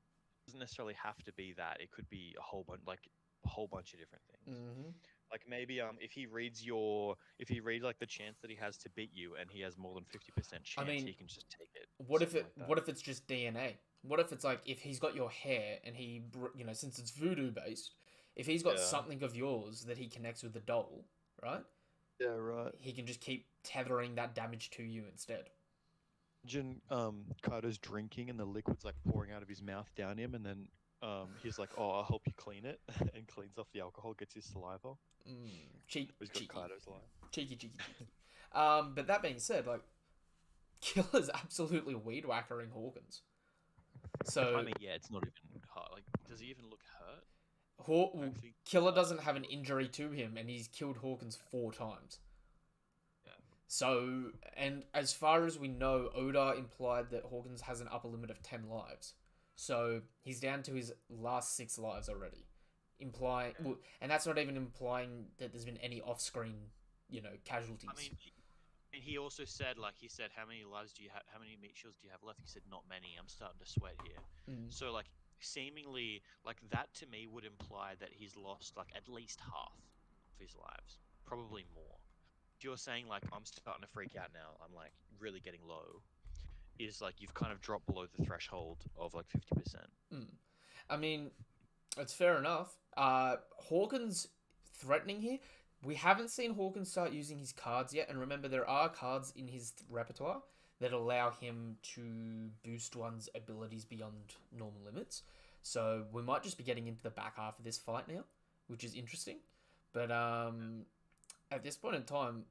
It doesn't necessarily have to be that. It could be a whole bunch of different things. Hmm. Like maybe if he reads like the chance that he has to beat you and he has more than 50% I chance, mean, he can just take it. Something like that. what if it's just DNA? What if it's like if he's got your hair and since it's voodoo based, if he's got Yeah. something of yours that he connects with the doll, right? Yeah, right. He can just keep tethering that damage to you instead. Imagine Kaido's drinking and the liquid's like pouring out of his mouth down him, and then he's like, "Oh, I'll help you clean it," and cleans off the alcohol, gets his saliva. He's got Cheeky, Kaido's saliva. cheeky. But that being said, like Killer's absolutely weed whackering Hawkins. I So mean, yeah, it's not even hard. Like, does he even look hurt? I Haw- actually, Killer Kaido doesn't have an look. injury to him, and he's killed Hawkins 4 times. Yeah. So, and as far as we know, Oda implied that Hawkins has an upper limit of 10 lives. So he's down to his last 6 lives already. Implying, Yeah. well, and that's not even implying that there's been any off screen, I casualties. mean, he also said, like, he said, how many lives do you have? How many meat shields do you have left? He said, not many. I'm starting to sweat here. Mm. So, like, seemingly, like, that to me would imply that he's lost, like, at least half of his lives. Probably more. If you're saying, like, I'm starting to freak out now, I'm, like, really getting low, is, like, you've kind of dropped below the threshold of, like, 50%. Mm. I mean, it's fair enough. Hawkins threatening here. We haven't seen Hawkins start using his cards yet, and remember there are cards in his repertoire that allow him to boost one's abilities beyond normal limits. So we might just be getting into the back half of this fight now, which is interesting. But at this point in time,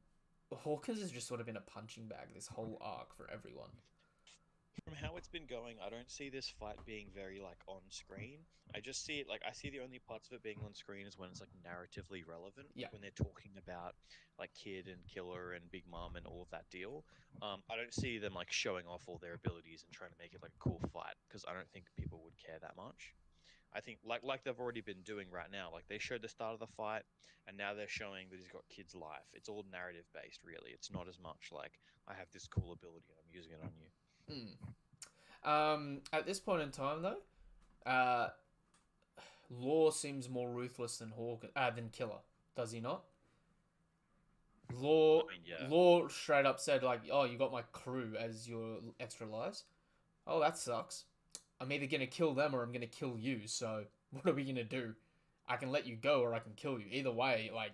Hawkins has just sort of been a punching bag this whole arc for everyone. From how it's been going, I don't see this fight being very like on screen. I just see it like I see the only parts of it being on screen is when it's like narratively relevant, Yeah. like when they're talking about like Kid and Killer and Big Mom and all of that deal. I don't see them like showing off all their abilities and trying to make it like a cool fight because I don't think people would care that much. I think like they've already been doing right now. Like they showed the start of the fight, and now they're showing that he's got Kid's life. It's all narrative based, really. It's not as much like I have this cool ability and I'm using it on you. Mm. At this point in time, though, Law seems more ruthless than than Killer, does he not? I Law mean, yeah. Law straight up said like, "Oh, you got my crew as your extra lives. Oh, that sucks. I'm either gonna kill them or I'm gonna kill you. So what are we gonna do? I can let you go or I can kill you. Either way, like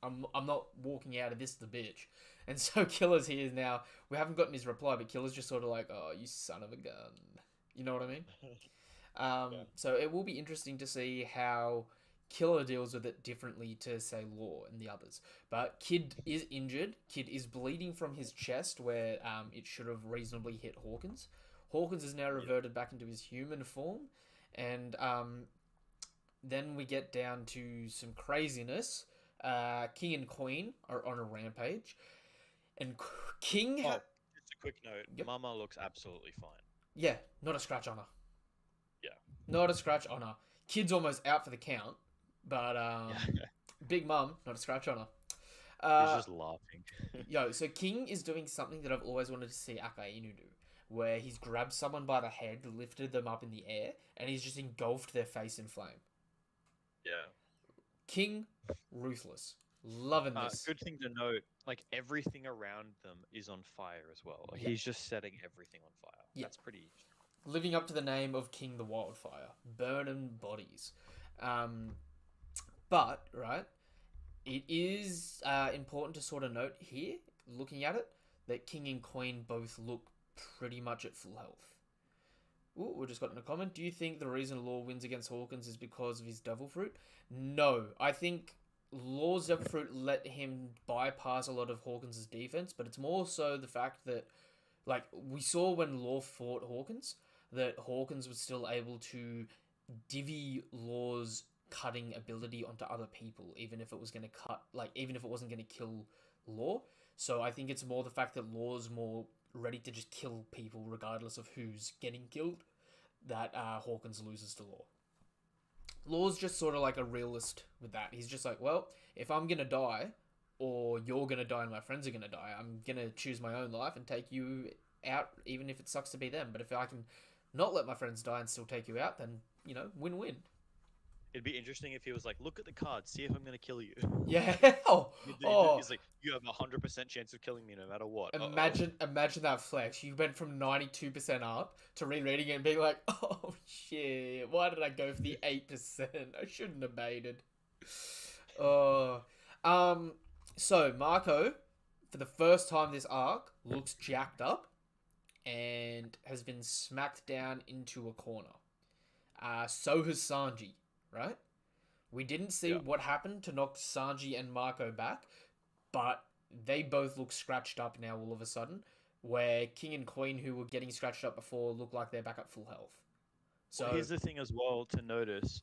I'm not walking out of this the bitch." And so Killer's here now. We haven't gotten his reply, but Killer's just sort of like, "Oh, you son of a gun." You know what I mean? Yeah. So it will be interesting to see how Killer deals with it differently to say Law and the others. But Kid is injured. Kid is bleeding from his chest where it should have reasonably hit Hawkins. Hawkins is now Yeah. reverted back into his human form, and then we get down to some craziness. King and Queen are on a rampage, and King. Oh, just a quick note. Yep. Mama looks absolutely fine. Yeah, not a scratch on her. Yeah. Not a scratch on her. Kid's almost out for the count, but Yeah. Big Mum, not a scratch on her. He's Uh, just laughing. so King is doing something that I've always wanted to see Akainu do, where he's grabbed someone by the head, lifted them up in the air, and he's just engulfed their face in flame. Yeah. King, ruthless, loving this. Good thing to note, like everything around them is on fire as well. Like Yeah, he's just setting everything on fire. yeah. That's pretty. Living up to the name of King the Wildfire, burning bodies. Um, but right, it is important to sort of note here, looking at it, that King and Queen both look pretty much at full health. Ooh, we just got in a comment. Do you think the reason Law wins against Hawkins is because of his Devil Fruit? No, I think Law's Devil Fruit let him bypass a lot of Hawkins' defense, but it's more so the fact that, like, we saw when Law fought Hawkins, that Hawkins was still able to divvy Law's cutting ability onto other people, even if it was going to cut, like, even if it wasn't going to kill Law. So I think it's more the fact that Law's more ready to just kill people regardless of who's getting killed, that Hawkins loses to Law. Law's just sort of like a realist with that. He's just like, well, if I'm gonna die, or you're gonna die and my friends are gonna die, I'm gonna choose my own life and take you out, even if it sucks to be them. But if I can not let my friends die and still take you out, then win-win. It'd be interesting if he was like, "Look at the card, see if I'm gonna kill you." Yeah. Oh, oh. He's like, "You have 100% chance of killing me no matter what." Uh-oh. Imagine that flex. You went from 92% up to rereading it and being like, oh shit, why did I go for the 8%? I shouldn't have made it. Oh. So Marco, for the first time this arc, looks jacked up and has been smacked down into a corner. So has Sanji, right? We didn't see Yeah. what happened to knock Sanji and Marco back, but they both look scratched up now all of a sudden, where King and Queen, who were getting scratched up before, look like they're back at full health. Well, So, here's the thing as well to notice.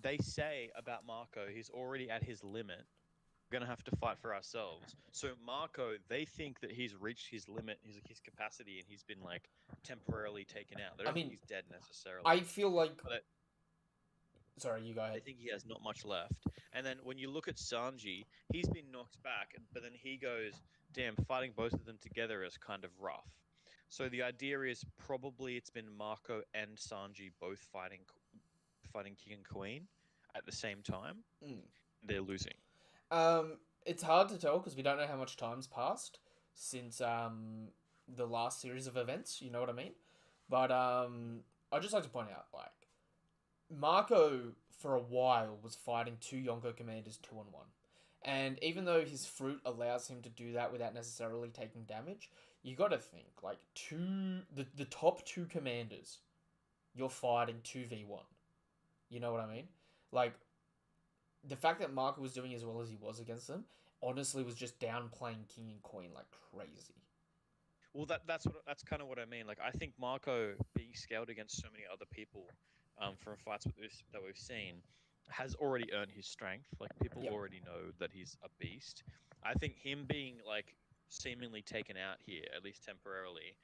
They say about Marco, he's already at his limit. We're gonna have to fight for ourselves. So Marco, they think that he's reached his limit, his capacity, and he's been like temporarily taken out. They I don't think mean, he's dead necessarily, I feel like. but Sorry, you go they ahead. think he has not much left. And then when you look at Sanji, he's been knocked back, but then he goes, "Damn, fighting both of them together is kind of rough." So the idea is probably it's been Marco and Sanji both fighting King and Queen at the same time. Mm. They're losing. It's hard to tell because we don't know how much time's passed since the last series of events. You know what I mean? But I'd just like to point out, like, Marco, for a while, was fighting two Yonko commanders 2-on-1. And even though his fruit allows him to do that without necessarily taking damage, you gotta think, like, the top two commanders, you're fighting 2v1. You know what I mean? Like, the fact that Marco was doing as well as he was against them, honestly, was just downplaying King and Queen like crazy. Well, that's kind of what I mean. Like, I think Marco being scaled against so many other people, from fights that we've seen, has already earned his strength. Like, people Yep. already know that he's a beast. I think him being like seemingly taken out here, at least temporarily,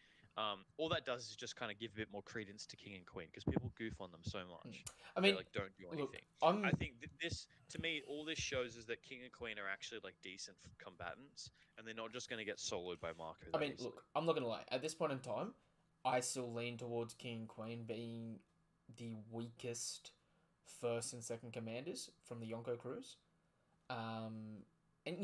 all that does is just kind of give a bit more credence to King and Queen because people goof on them so Mm. much. I They mean, like don't do look, anything. I I'm. think this, to me, all this shows is that King and Queen are actually like decent combatants, and they're not just going to get soloed by Marco I that mean, easily. look, I'm not gonna lie. At this point in time, I still lean towards King and Queen being the weakest first and second commanders from the Yonko crews. Um, and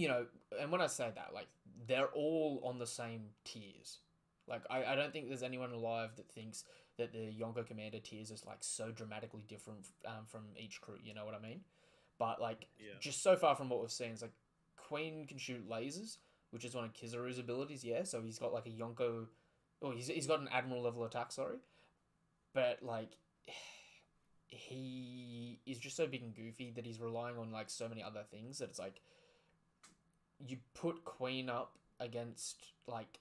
and when I say that, like, they're all on the same tiers. Like, I don't think there's anyone alive that thinks that the Yonko commander tiers is like so dramatically different from each crew. You know what I mean? But like, Yeah. just so far from what we've seen, it's like Queen can shoot lasers, which is one of Kizaru's abilities. Yeah, so he's got like a Yonko. Oh, he's got an admiral level attack. Sorry, but like, he is just so big and goofy that he's relying on like so many other things that it's like you put Queen up against like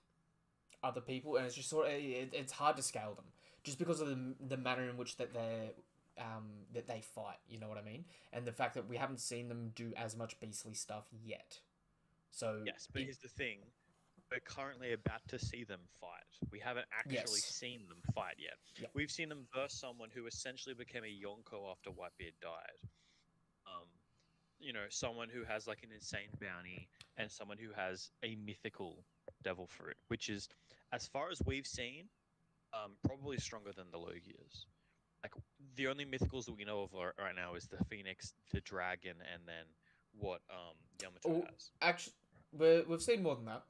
other people, and it's just sort of it's hard to scale them just because of the manner in which that they fight. You know what I mean? And the fact that we haven't seen them do as much beastly stuff yet. So Yes, but here's the thing. We're currently about to see them fight. We haven't actually yes, seen them fight yet. yeah. We've seen them verse someone who essentially became a Yonko after Whitebeard died. Um, someone who has like an insane bounty and someone who has a mythical devil fruit, which is, as far as we've seen, probably stronger than the Logias. Like the only mythicals that we know of right now is the Phoenix, the Dragon, and then what Yamato Oh, has. actually, we've seen more than that.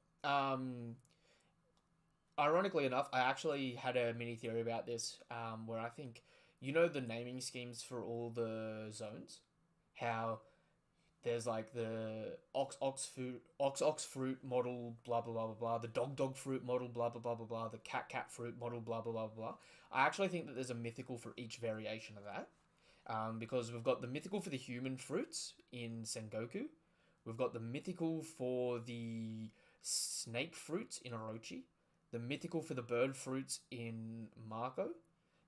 Ironically enough, I actually had a mini theory about this, where I think the naming schemes for all the zones, how there's like the ox fruit model, blah blah blah blah blah, the dog fruit model, blah blah blah blah blah, the cat fruit model, blah blah blah blah. I actually think that there's a mythical for each variation of that, because we've got the mythical for the human fruits in Sengoku, we've got the mythical for the snake fruits in Orochi, the mythical for the bird fruits in Marco,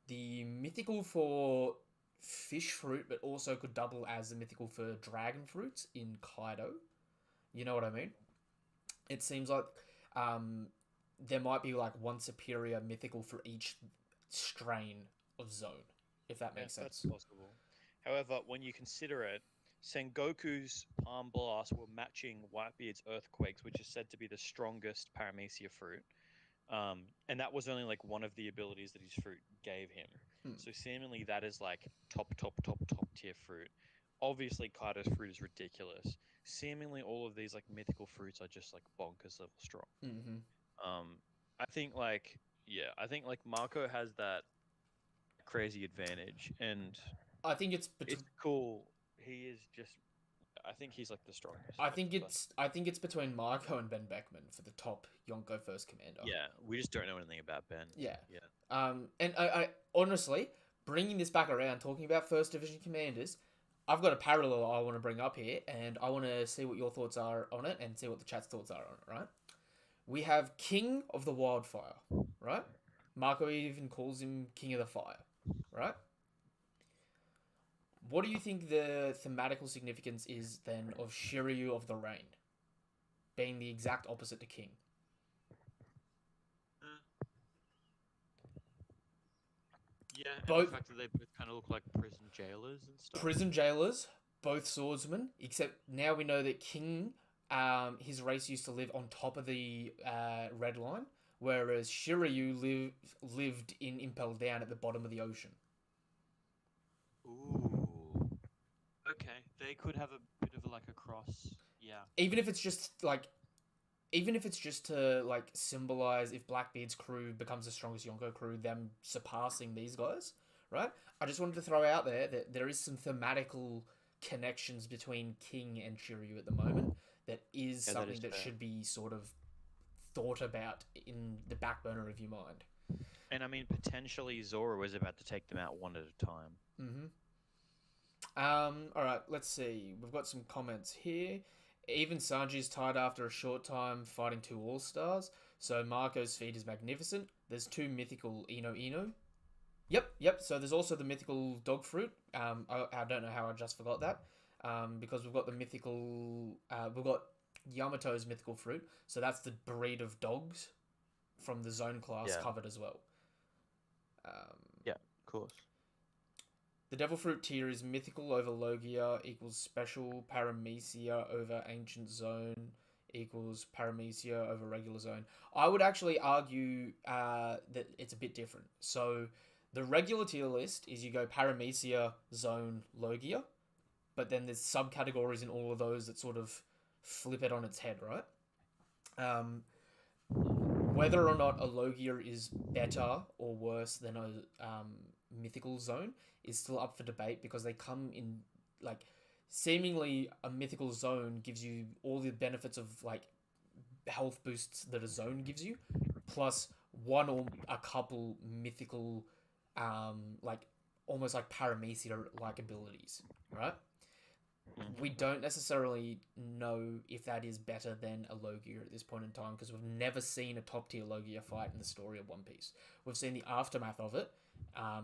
the mythical for fish fruit, but also could double as the mythical for dragon fruits in Kaido. You know what I mean? It seems like um, there might be like one superior mythical for each strain of zone, if that Yeah, makes that's sense. possible. However, when you consider it, Sengoku's Palm Blast were matching Whitebeard's Earthquakes, which is said to be the strongest Paramecia fruit. And that was only like one of the abilities that his fruit gave him. Hmm. So seemingly that is like top tier fruit. Obviously, Kaido's fruit is ridiculous. Seemingly all of these like mythical fruits are just like bonkers level strong. Mm-hmm. Um, I think like yeah, I think like Marco has that crazy advantage, and I think it's it's between. cool. He is just. I think he's like the strongest. I think it's between Marco and Ben Beckman for the top Yonko first commander. Yeah, we just don't know anything about Ben. Yeah. Yeah. And I honestly, bringing this back around, talking about first division commanders, I've got a parallel I want to bring up here, and I want to see what your thoughts are on it, and see what the chat's thoughts are on it. Right? We have King of the Wildfire, right? Marco even calls him King of the Fire, right? What do you think the thematical significance is then of Shiryu of the Rain being the exact opposite to King? Yeah, and the Both fact that they both kind of look like prison jailers and stuff. prison jailers, both swordsmen, except now we know that King, his race used to live on top of the red line, whereas Shiryu lived in Impel Down at the bottom of the ocean. Ooh. Okay, they could have a bit of like a cross. Yeah. Even if it's just like, even if it's just to like symbolize if Blackbeard's crew becomes the strongest Yonko crew, them surpassing these guys, right? I just wanted to throw out there that there is some thematical connections between King and Shiryu at the moment that is Yeah, that is something that fair. should be sort of thought about in the back burner of your mind. And I mean, potentially Zora was about to take them out one at a time. Mm-hmm. All right, let's see. We've got some comments here. Even Sanji's tired after a short time fighting two All Stars. So Marco's feat is magnificent. There's two mythical Ino Ino. Yep. So there's also the mythical dog fruit. I don't know how I just forgot that. Because we've got the mythical. We've got Yamato's mythical fruit. So that's the breed of dogs from the zone class Yeah. covered as well. Um, Yeah, of course. The Devil Fruit tier is mythical over Logia equals special, Paramecia over ancient zone equals Paramecia over regular zone. I would actually argue that it's a bit different. So the regular tier list is you go Paramecia, zone, Logia, but then there's subcategories in all of those that sort of flip it on its head, right? Whether or not a Logia is better or worse than a mythical zone is still up for debate because they come in like seemingly a mythical zone gives you all the benefits of like health boosts that a zone gives you, plus one or a couple mythical like almost like paramecia like abilities, right? We don't necessarily know if that is better than a Logia at this point in time because we've never seen a top tier Logia fight in the story of One Piece. We've seen the aftermath of it,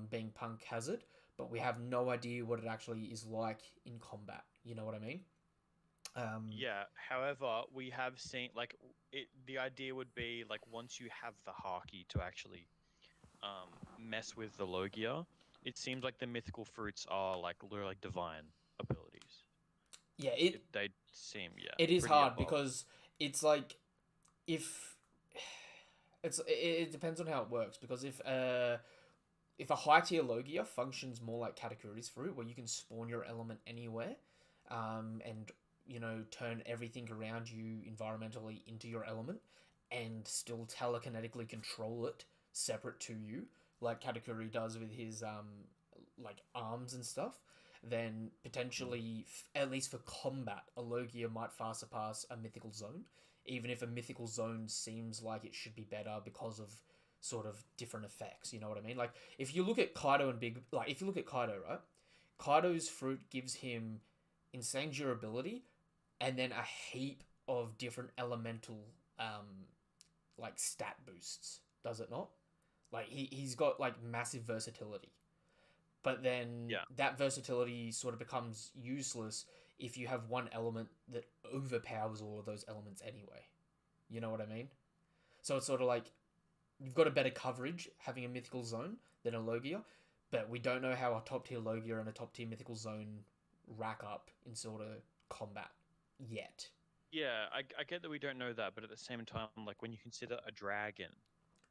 being Punk Hazard, but we have no idea what it actually is like in combat. You know what I mean? Yeah, however, we have seen like it. The idea would be like once you have the Haki to actually mess with the Logia, it seems like the mythical fruits are like literally like divine abilities. Yeah, it They seem it is pretty hard above. because it's like if it depends on how it works because if a high tier Logia functions more like Katakuri's fruit, where you can spawn your element anywhere, and turn everything around you environmentally into your element, and still telekinetically control it separate to you, like Katakuri does with his like arms and stuff, then potentially, at least for combat, a Logia might far surpass a mythical zone, even if a mythical zone seems like it should be better because of sort of different effects. You know what I mean? Like if you look at Kaido and if you look at Kaido, right? Kaido's fruit gives him insane durability, and then a heap of different elemental like stat boosts. Does it not? Like he's got like massive versatility, but then Yeah, that versatility sort of becomes useless if you have one element that overpowers all of those elements anyway. You know what I mean? So it's sort of like you've got a better coverage having a mythical zone than a Logia, but we don't know how a top tier Logia and a top tier mythical zone rack up in sort of combat yet. Yeah, I get that we don't know that, but at the same time, like when you consider a dragon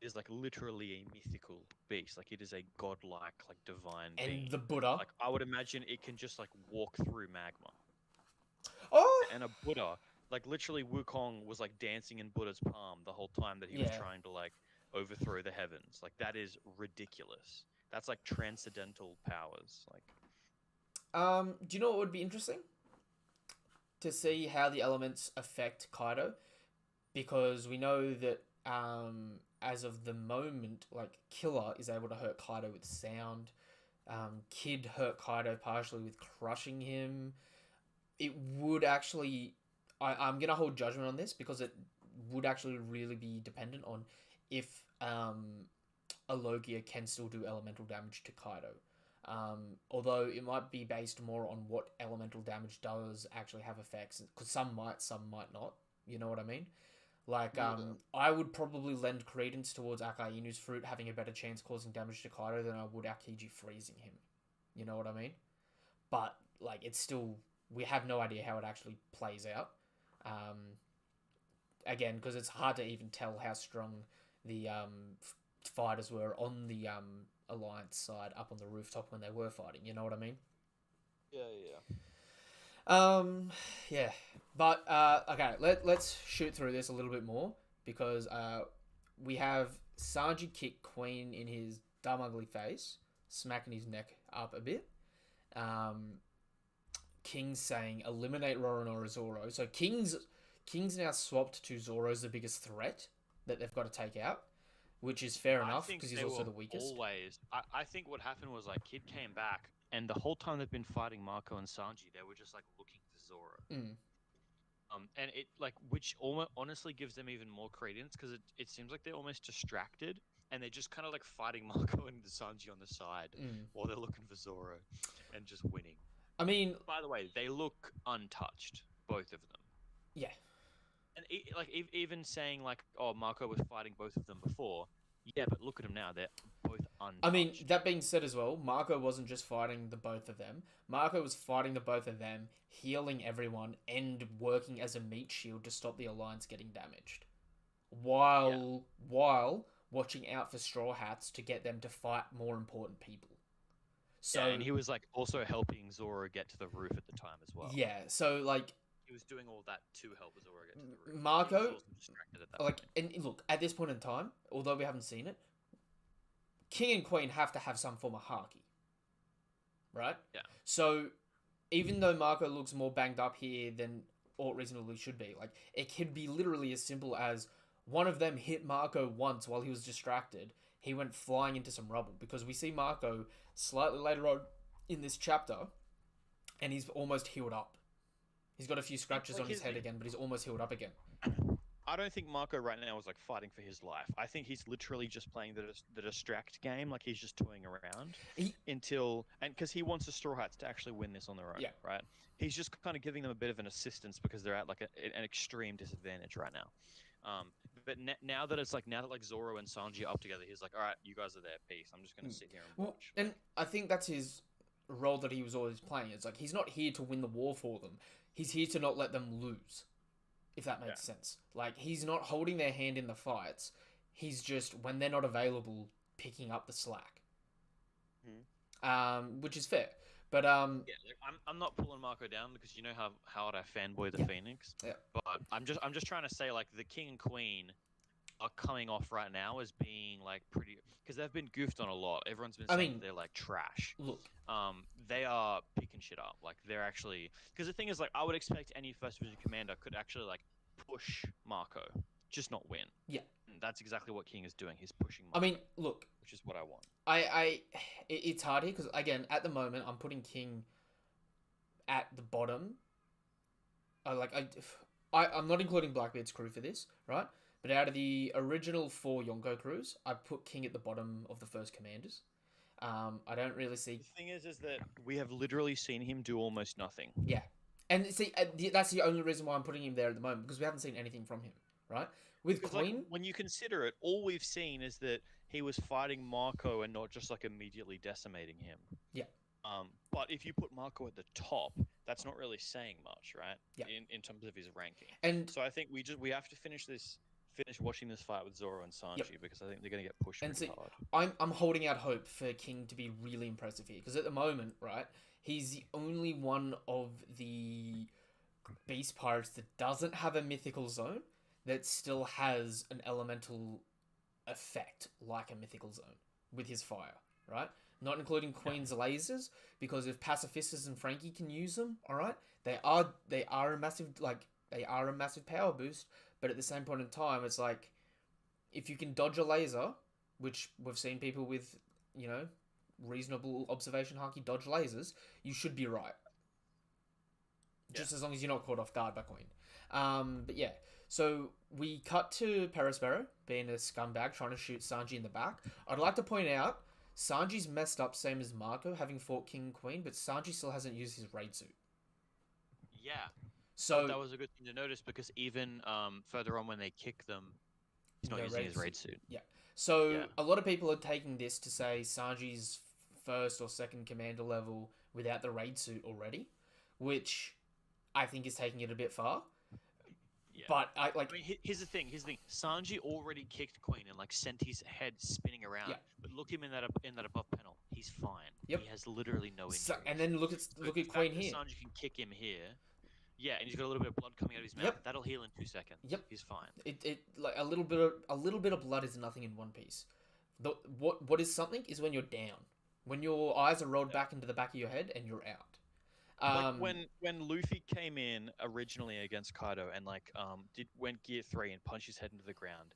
is like literally a mythical beast, like it is a godlike, like divine And being. the Buddha. Like I would imagine it can just like walk through magma. Oh, And a Buddha, like literally Wukong was like dancing in Buddha's palm the whole time that he was yeah. trying to like overthrow the heavens. Like that is ridiculous. That's like transcendental powers. Like Do you know what would be interesting? To see how the elements affect Kaido, because we know that as of the moment, like Killer is able to hurt Kaido with sound. Kid hurt Kaido partially with crushing him. It would actually, I'm gonna hold judgment on this because it would actually really be dependent on if a Logia can still do elemental damage to Kaido. Although it might be based more on what elemental damage does actually have effects, because some might not. You know what I mean? Like, yeah, I would probably lend credence towards Akainu's fruit having a better chance causing damage to Kaido than I would Akiji freezing him. You know what I mean? But like, it's still, we have no idea how it actually plays out. Um, Again, because it's hard to even tell how strong the fighters were on the alliance side up on the rooftop when they were fighting. You know what I mean? yeah, yeah. Um, yeah, but okay, let's shoot through this a little bit more because we have Sanji kick Queen in his dumb ugly face, smacking his neck up a bit. Um, King saying eliminate Roronoa Zoro. So King's now swapped to Zoro's the biggest threat that they've got to take out, which is fair I enough think because he's they also were the weakest. always. I think what happened was like Kid came back, and the whole time they've been fighting Marco and Sanji, they were just like looking for Zoro. Mm, And it like which almost honestly gives them even more credence because it seems like they're almost distracted and they're just kind of like fighting Marco and Sanji on the side mm. while they're looking for Zoro and just winning. I mean, By the way, they look untouched, both of them. yeah. And even saying like, oh, Marco was fighting both of them before. Yeah, but look at them now; they're both I mean, untouched. that being said as well, Marco wasn't just fighting the both of them. Marco was fighting the both of them, healing everyone, and working as a meat shield to stop the Alliance getting damaged. Yeah, While watching out for Straw Hats to get them to fight more important people. yeah, So and he was like also helping Zoro get to the roof at the time as well. yeah, so like He was doing all that to help Zoro get to the roof. He was Marco, also distracted at that like, point. and look, at this point in time, although we haven't seen it, King and Queen have to have some form of haki, right? Yeah. So even though Marco looks more banged up here than or reasonably should be, like it could be literally as simple as one of them hit Marco once while he was distracted. He went flying into some rubble because we see Marco slightly later on in this chapter, and he's almost healed up. He's got a few scratches Like on his his head again, but he's almost healed up again. I don't think Marco right now is like fighting for his life. I think he's literally just playing the distract game, like he's just toying around He, until and because he wants the Straw Hats to actually win this on their own, yeah. right? He's just kind of giving them a bit of an assistance because they're at like an extreme disadvantage right now. But now that it's like now that like Zoro and Sanji are up together, he's like, all right, you guys are there, peace. I'm just gonna sit here and Well, watch. and I think that's his role that he was always playing. It's like he's not here to win the war for them. He's here to not let them lose. If that Yeah. makes sense. Like he's not holding their hand in the fights. He's just when they're not available, picking up the slack. Which is fair. But Yeah, like I'm not pulling Marco down because you know how hard I fanboy the yeah, Phoenix. yeah. But I'm just trying to say like the King and Queen are coming off right now as being like pretty because they've been goofed on a lot. Everyone's been I saying mean, they're like trash. look, They are picking shit up. Like they're actually because the thing is like I would expect any first division commander could actually like push Marco, just not win. yeah. And that's exactly what King is doing. He's pushing I Marco, mean, look, which is what I want. it's hard here because again, at the moment, I'm putting King at the bottom. I'm not including Blackbeard's crew for this, right? But out of the original 4 Yonko crews, I put King at the bottom of the first commanders. I don't really see. The thing is that we have literally seen him do almost nothing. Yeah, and see, that's the only reason why I'm putting him there at the moment because we haven't seen anything from him. right? With Because like Queen, when you consider it, all we've seen is that he was fighting Marco and not just like immediately decimating him. yeah, But if you put Marco at the top, that's not really saying much, right? yeah, In terms of his ranking. and So I think we have to finish watching this fight with Zoro and yep. Sanji because I think they're gonna get pushed And pretty see, hard. I'm holding out hope for King to be really impressive here because at the moment, right, he's the only one of the Beast Pirates that doesn't have a mythical zone that still has an elemental effect like a mythical zone with his fire, right? Not including Yeah. Queen's lasers, because if Pacifistas and Frankie can use them, all right, they are a massive they are a massive power boost. But at the same point in time, it's like if you can dodge a laser, which we've seen people with, you know, reasonable observation haki dodge lasers, you should be right. Yeah. Just as long as you're not caught off guard by Queen. But yeah, so we cut to Perospero being a scumbag trying to shoot Sanji in the back. I'd like to point out Sanji's messed up, same as Marco, having fought King and Queen, but Sanji still hasn't used his raid suit. Yeah. But So that was a good thing to notice because even further on when they kick them, he's not no using raid his suit. raid suit. Yeah. So Yeah. a lot of people are taking this to say Sanji's first or second commander level without the raid suit already, which I think is taking it a bit far. Yeah. But I like I mean, here's the thing. Here's the thing. Sanji already kicked Queen and like sent his head spinning around. Yeah. But look him in that above panel. He's fine. Yep. He has literally no injuries. So, and then look at So look the at fact Queen that here. Sanji can kick him here, yeah, and he's got a little bit of blood coming out of his mouth. Yep. That'll heal in 2 seconds. Yep. He's fine. It like a little bit of blood is nothing in One Piece. What is something is when you're down, when your eyes are rolled back into the back of your head and you're out. Like when Luffy came in originally against Kaido and like went gear 3 and punched his head into the ground,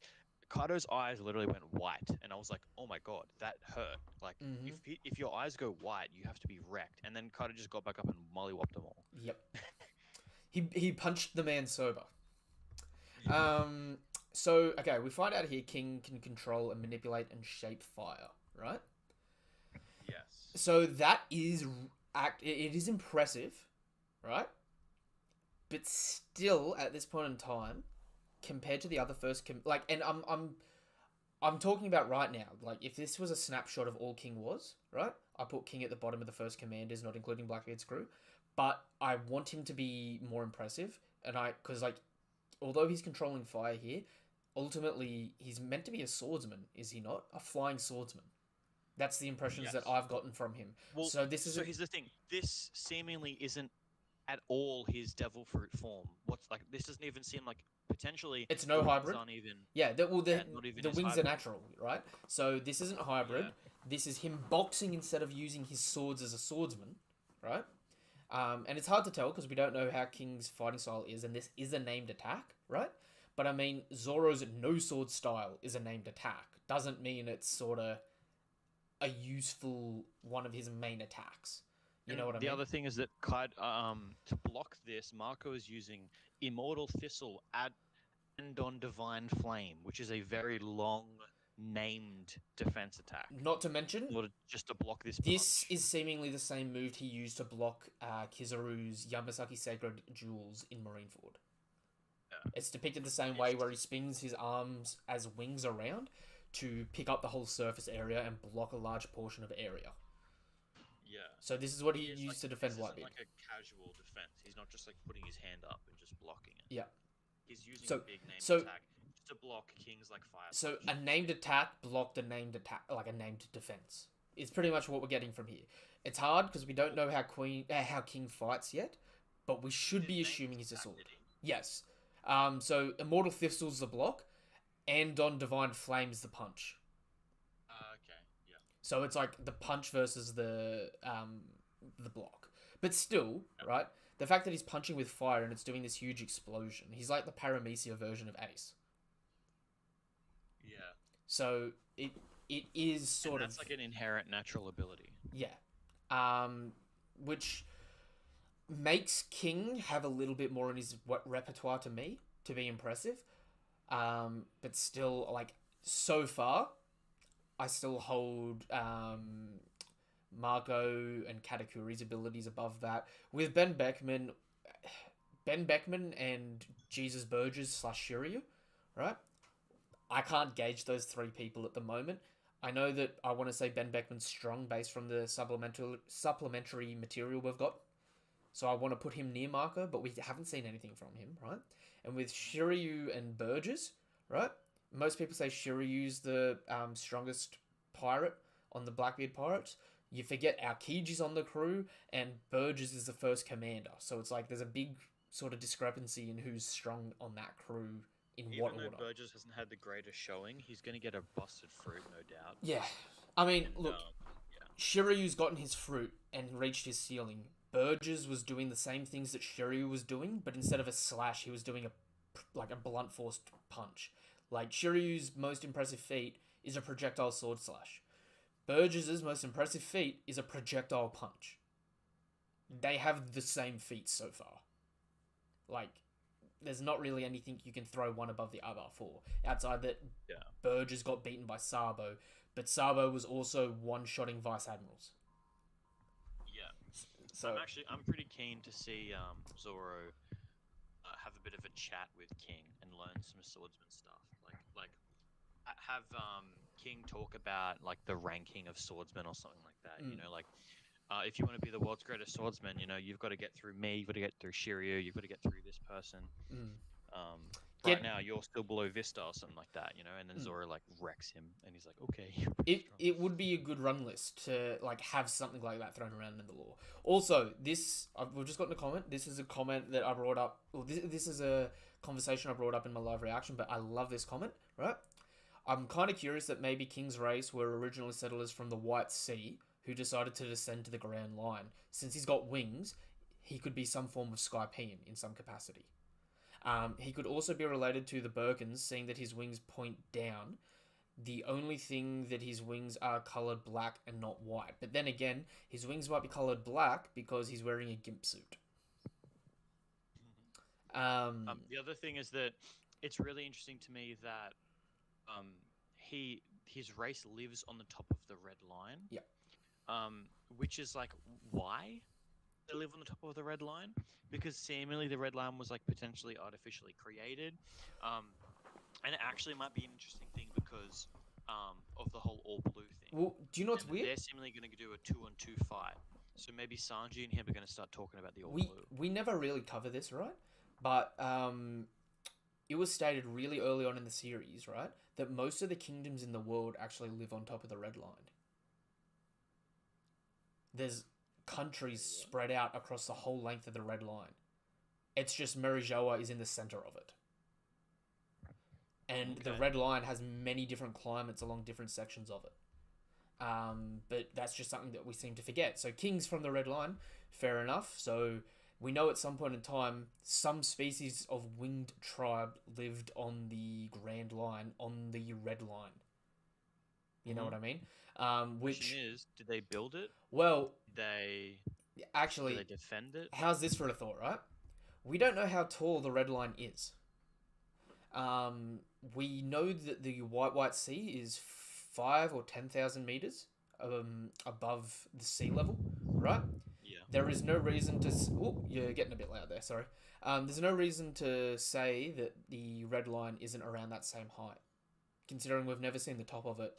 Kaido's eyes literally went white, and I was like, oh my god, that hurt. Like Mhm. if your eyes go white, you have to be wrecked. And then Kaido just got back up and mollywopped them all. Yep. He punched the man sober. So okay, we find out here King can control and manipulate and shape fire, right? Yes. So that is it is impressive, right? But still, at this point in time, compared to the other and I'm talking about right now. Like, if this was a snapshot of all King was, right? I put King at the bottom of the first commanders, not including Blackbeard's crew. But I want him to be more impressive, because like, although he's controlling fire here, ultimately he's meant to be a swordsman, is he not? A flying swordsman. That's the impressions that Yes. I've gotten from him. Well, So this is so here's the thing. This seemingly isn't at all his devil fruit form. What's like this doesn't even seem like potentially it's no the wings hybrid. aren't even Yeah, not even the his wings are hybrid. natural, right? So this isn't hybrid. Yeah. This is him boxing instead of using his swords as a swordsman, right? And it's hard to tell because we don't know how King's fighting style is, and this is a named attack, right? But I mean, Zoro's no sword style is a named attack. Doesn't mean it's sort of a useful one of his main attacks. You know what I mean? The other thing is that to block this, Marco is using Immortal Thistle and on Divine Flame, which is a very long named defense attack. Not to mention, in order just to block this this punch. is seemingly the same move he used to block Kizaru's Yamasaki Sacred Jewels in Marineford. Yeah. It's depicted the same way, where he spins his arms as wings around to pick up the whole surface area and block a large portion of area. Yeah. So this is what he It's used to defend this isn't Whitebeard. like a casual defense. He's not just like putting his hand up and just blocking it. Yeah. He's using So- a big named so- attack just to block King's like fire. So punch. a named attack blocked a named attack, like a named defense. It's pretty much what we're getting from here. It's hard because we don't know how King fights yet, but we should be His named assuming he's a attack, sword. did he? Yes. So Immortal Thistle's the block, and on Divine Flame's the punch. Okay. Yeah. So it's like the punch versus the block. But still, right? The fact that he's punching with fire and it's doing this huge explosion, he's like the Paramecia version of Ace. Yeah. So it is sort That's of like an inherent natural ability. yeah, which makes King have a little bit more in his repertoire to me to be impressive. But still, like, so far, I still hold Marco and Katakuri's abilities above that. With Ben Beckman and Jesus Burgess / Shiryu, right? I can't gauge those three people at the moment. I know that I want to say Ben Beckman's strong based from the supplementary material we've got. So I want to put him near Marco, but we haven't seen anything from him, right? And with Shiryu and Burgess, right? Most people say Shiryu's the strongest pirate on the Blackbeard Pirates. You forget Aokiji's on the crew, and Burgess is the first commander. So it's like there's a big sort of discrepancy in who's strong on that crew in what Even though order. Burgess hasn't had the greatest showing, he's going to get a busted fruit, no doubt. Yeah. I mean, And look, yeah, Shiryu's gotten his fruit and reached his ceiling. Burgess was doing the same things that Shiryu was doing, but instead of a slash, he was doing a blunt force punch. Like Shiryu's most impressive feat is a projectile sword slash. Burgess's most impressive feat is a projectile punch. They have the same feats so far. Like, there's not really anything you can throw one above the other for. Outside that, yeah, Burgess got beaten by Sabo, but Sabo was also one-shotting vice admirals. yeah. So I'm pretty keen to see Zoro have a bit of a chat with King and learn some swordsman stuff. Have King talk about like the ranking of swordsmen or something like that. You know, like if you want to be the world's greatest swordsman, you know, you've got to get through me, you've got to get through Shiryu, you've got to get through this person. mm, Um, right get now, you're still below Vista or something like that, you know. And then mm. Zoro like wrecks him, and he's like, "Okay, you're pretty it strong." it would be a good run list to like have something like that thrown around in the lore. Also, we've just gotten a comment. This is a comment that I brought up. Well, this is a conversation I brought up in my live reaction, but I love this comment. Right, I'm kind of curious that maybe King's race were originally settlers from the White Sea who decided to descend to the Grand Line. Since he's got wings, he could be some form of Skypean in some capacity. He could also be related to the Birkins, seeing that his wings point down. The only thing that his wings are coloured black and not white. But then again, his wings might be coloured black because he's wearing a gimp suit. The other thing is that it's really interesting to me that um, his race lives on the top of the red line. Yeah. Which is like why they live on the top of the red line, because seemingly the red line was like potentially artificially created, and it actually might be an interesting thing because of the whole all blue thing. Well, do you know what's And weird? they're seemingly going to do a 2-on-2 fight. So maybe Sanji and him are going to start talking about the all We blue. we never really cover this, right? But it was stated really early on in the series, right, that most of the kingdoms in the world actually live on top of the red line. There's countries spread out across the whole length of the red line. It's just Merijoa is in the center of it. And the red line has many different climates along different sections of it. But that's just something that we seem to forget. So kings from the red line, fair enough. So we know at some point in time, some species of winged tribe lived on the Grand Line, on the red line. You know what I mean? Which Question is, did they build it? Well, Did actually, they defend it? how's this for a thought, right? We don't know how tall the red line is. We know that the White Sea is 5 or 10,000 meters above the sea level, right? Yeah. There is no reason to. Oh, you're getting a bit loud there. Sorry. There's no reason to say that the red line isn't around that same height, considering we've never seen the top of it.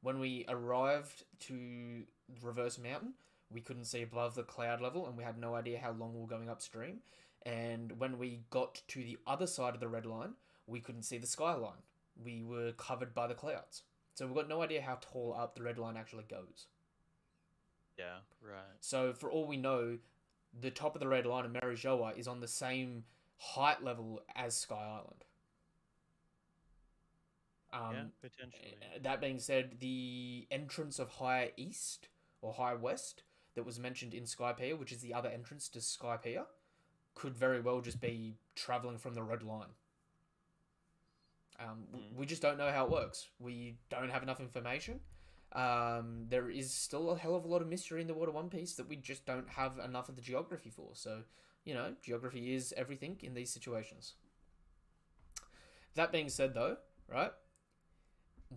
When we arrived to Reverse Mountain, we couldn't see above the cloud level, and we had no idea how long we were going upstream. And when we got to the other side of the red line, we couldn't see the skyline. We were covered by the clouds. So we've got no idea how tall up the red line actually goes. Yeah, right. So for all we know, the top of the red line of Merijoa is on the same height level as Sky Island. Yeah, potentially. That being said, the entrance of High East or High West that was mentioned in Skypiea, which is the other entrance to Skypiea, could very well just be traveling from the red line. We just don't know how it works. We don't have enough information. There is still a hell of a lot of mystery in the world of One Piece that we just don't have enough of the geography for. So, geography is everything in these situations. That being said, though, right?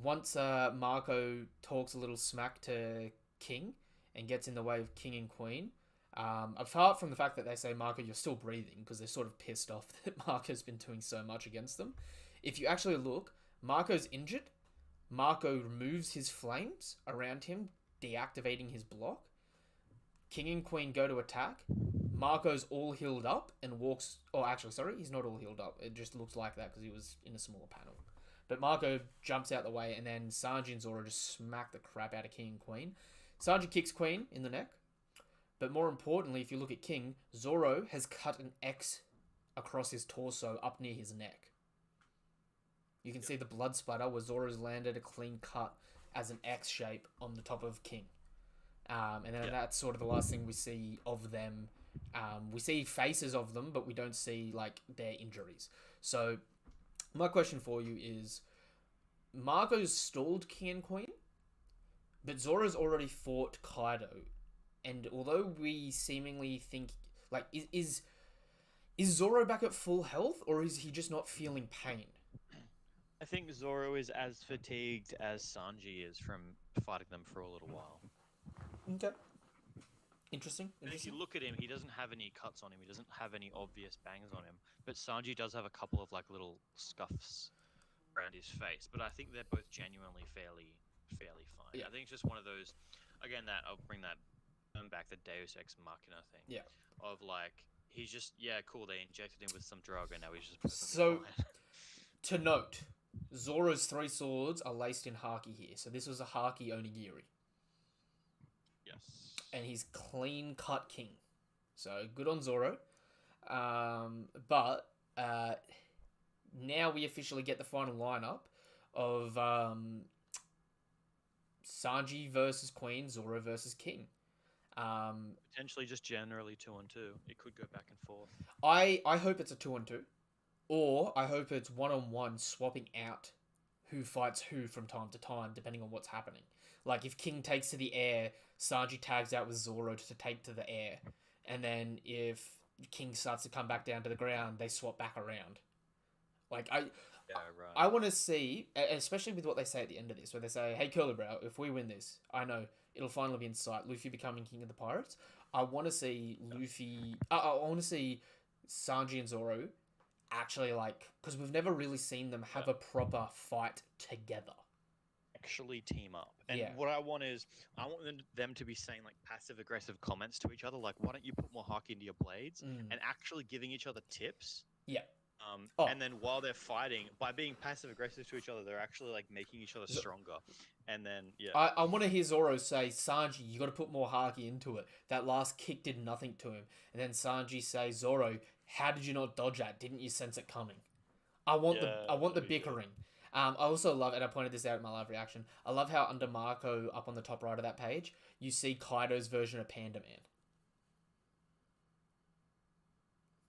Once Marco talks a little smack to King and gets in the way of King and Queen, apart from the fact that they say, Marco, you're still breathing, because they're sort of pissed off that Marco's been doing so much against them, If you actually look, Marco's injured. Marco removes his flames around him, deactivating his block. King and Queen go to attack. Marco's all healed up and walks. Oh, actually, sorry, he's not all healed up. It just looks like that because he was in a smaller panel. But Marco jumps out the way, and then Sanji and Zoro just smack the crap out of King and Queen. Sanji kicks Queen in the neck. But more importantly, if you look at King, Zoro has cut an X across his torso up near his neck. You can see the blood splatter where Zoro's landed a clean cut as an X shape on the top of King. And then that's sort of the last thing we see of them. We see faces of them, but we don't see like their injuries. So my question for you is, Marco's stalled King and Queen, but Zoro's already fought Kaido. And although we seemingly think, like, is Zoro back at full health, or is he just not feeling pain? I think Zoro is as fatigued as Sanji is from fighting them for a little while. Okay. Interesting. But if you look at him, he doesn't have any cuts on him. He doesn't have any obvious bangs on him. But Sanji does have a couple of like little scuffs around his face. But I think they're both genuinely fairly fine. Yeah. I think it's just one of those. Again, that I'll bring that back, the Deus Ex Machina thing. Yeah. Of like, he's just cool. They injected him with some drug, and now he's just so. Fine. To note, Zoro's 3 swords are laced in Haki here. So this was a Haki Onigiri. Yes. And he's clean cut King. So good on Zoro. But now we officially get the final lineup of Sanji versus Queen, Zoro versus King. Potentially just generally 2-on-2. It could go back and forth. I hope it's a 2-on-2. Or I hope it's 1-on-1 swapping out who fights who from time to time, depending on what's happening. Like, if King takes to the air, Sanji tags out with Zoro to take to the air. And then if King starts to come back down to the ground, they swap back around. Like, I want to see, especially with what they say at the end of this, where they say, hey, Curlybrow, if we win this, I know, it'll finally be in sight, Luffy becoming King of the Pirates. I want to see Luffy... I want to see Sanji and Zoro actually, like... Because we've never really seen them have a proper fight together. Actually team up. And what I want is, I want them to be saying, like, passive-aggressive comments to each other, like, why don't you put more haki into your blades? And actually giving each other tips. Yeah. And then while they're fighting, by being passive-aggressive to each other, they're actually, like, making each other stronger. And then, I want to hear Zoro say, Sanji, you got to put more haki into it. That last kick did nothing to him. And then Sanji say, Zoro, how did you not dodge that? Didn't you sense it coming? I want the bickering. I also love, and I pointed this out in my live reaction, I love how under Marco, up on the top right of that page, you see Kaido's version of Panda Man.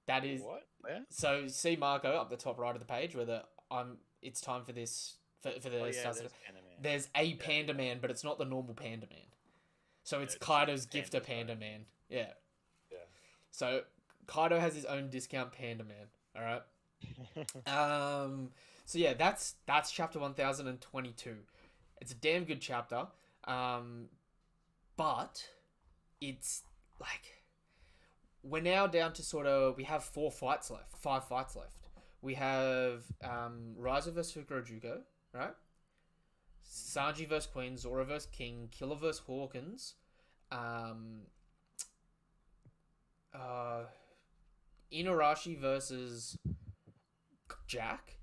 That is... What? Where? So, see Marco up the top right of the page, where it's time for this... For the there's a Panda Man, but it's not the normal Panda Man. So it's Kaido's Gifter Panda Man. Yeah. So Kaido has his own discount Panda Man. Alright? So yeah, that's chapter 1022. It's a damn good chapter. But it's like, we're now down to sort of, we have 5 fights left. We have Raizo vs Fukurojuko, right? Sanji vs Queen, Zoro vs King, Killer vs Hawkins, Inuarashi versus Jack.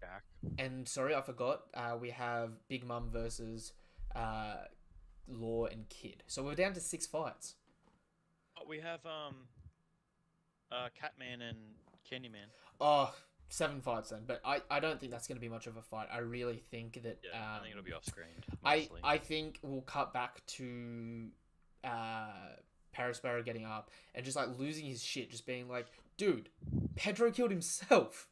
And sorry, I forgot. We have Big Mom versus Law and Kid. So we're down to 6 fights. We have Catman and Candyman. Oh, 7 fights then. But I don't think that's going to be much of a fight. I really think that... I think it'll be off-screen. I think we'll cut back to Paris Sparrow getting up and just like losing his shit, just being like, dude, Pedro killed himself.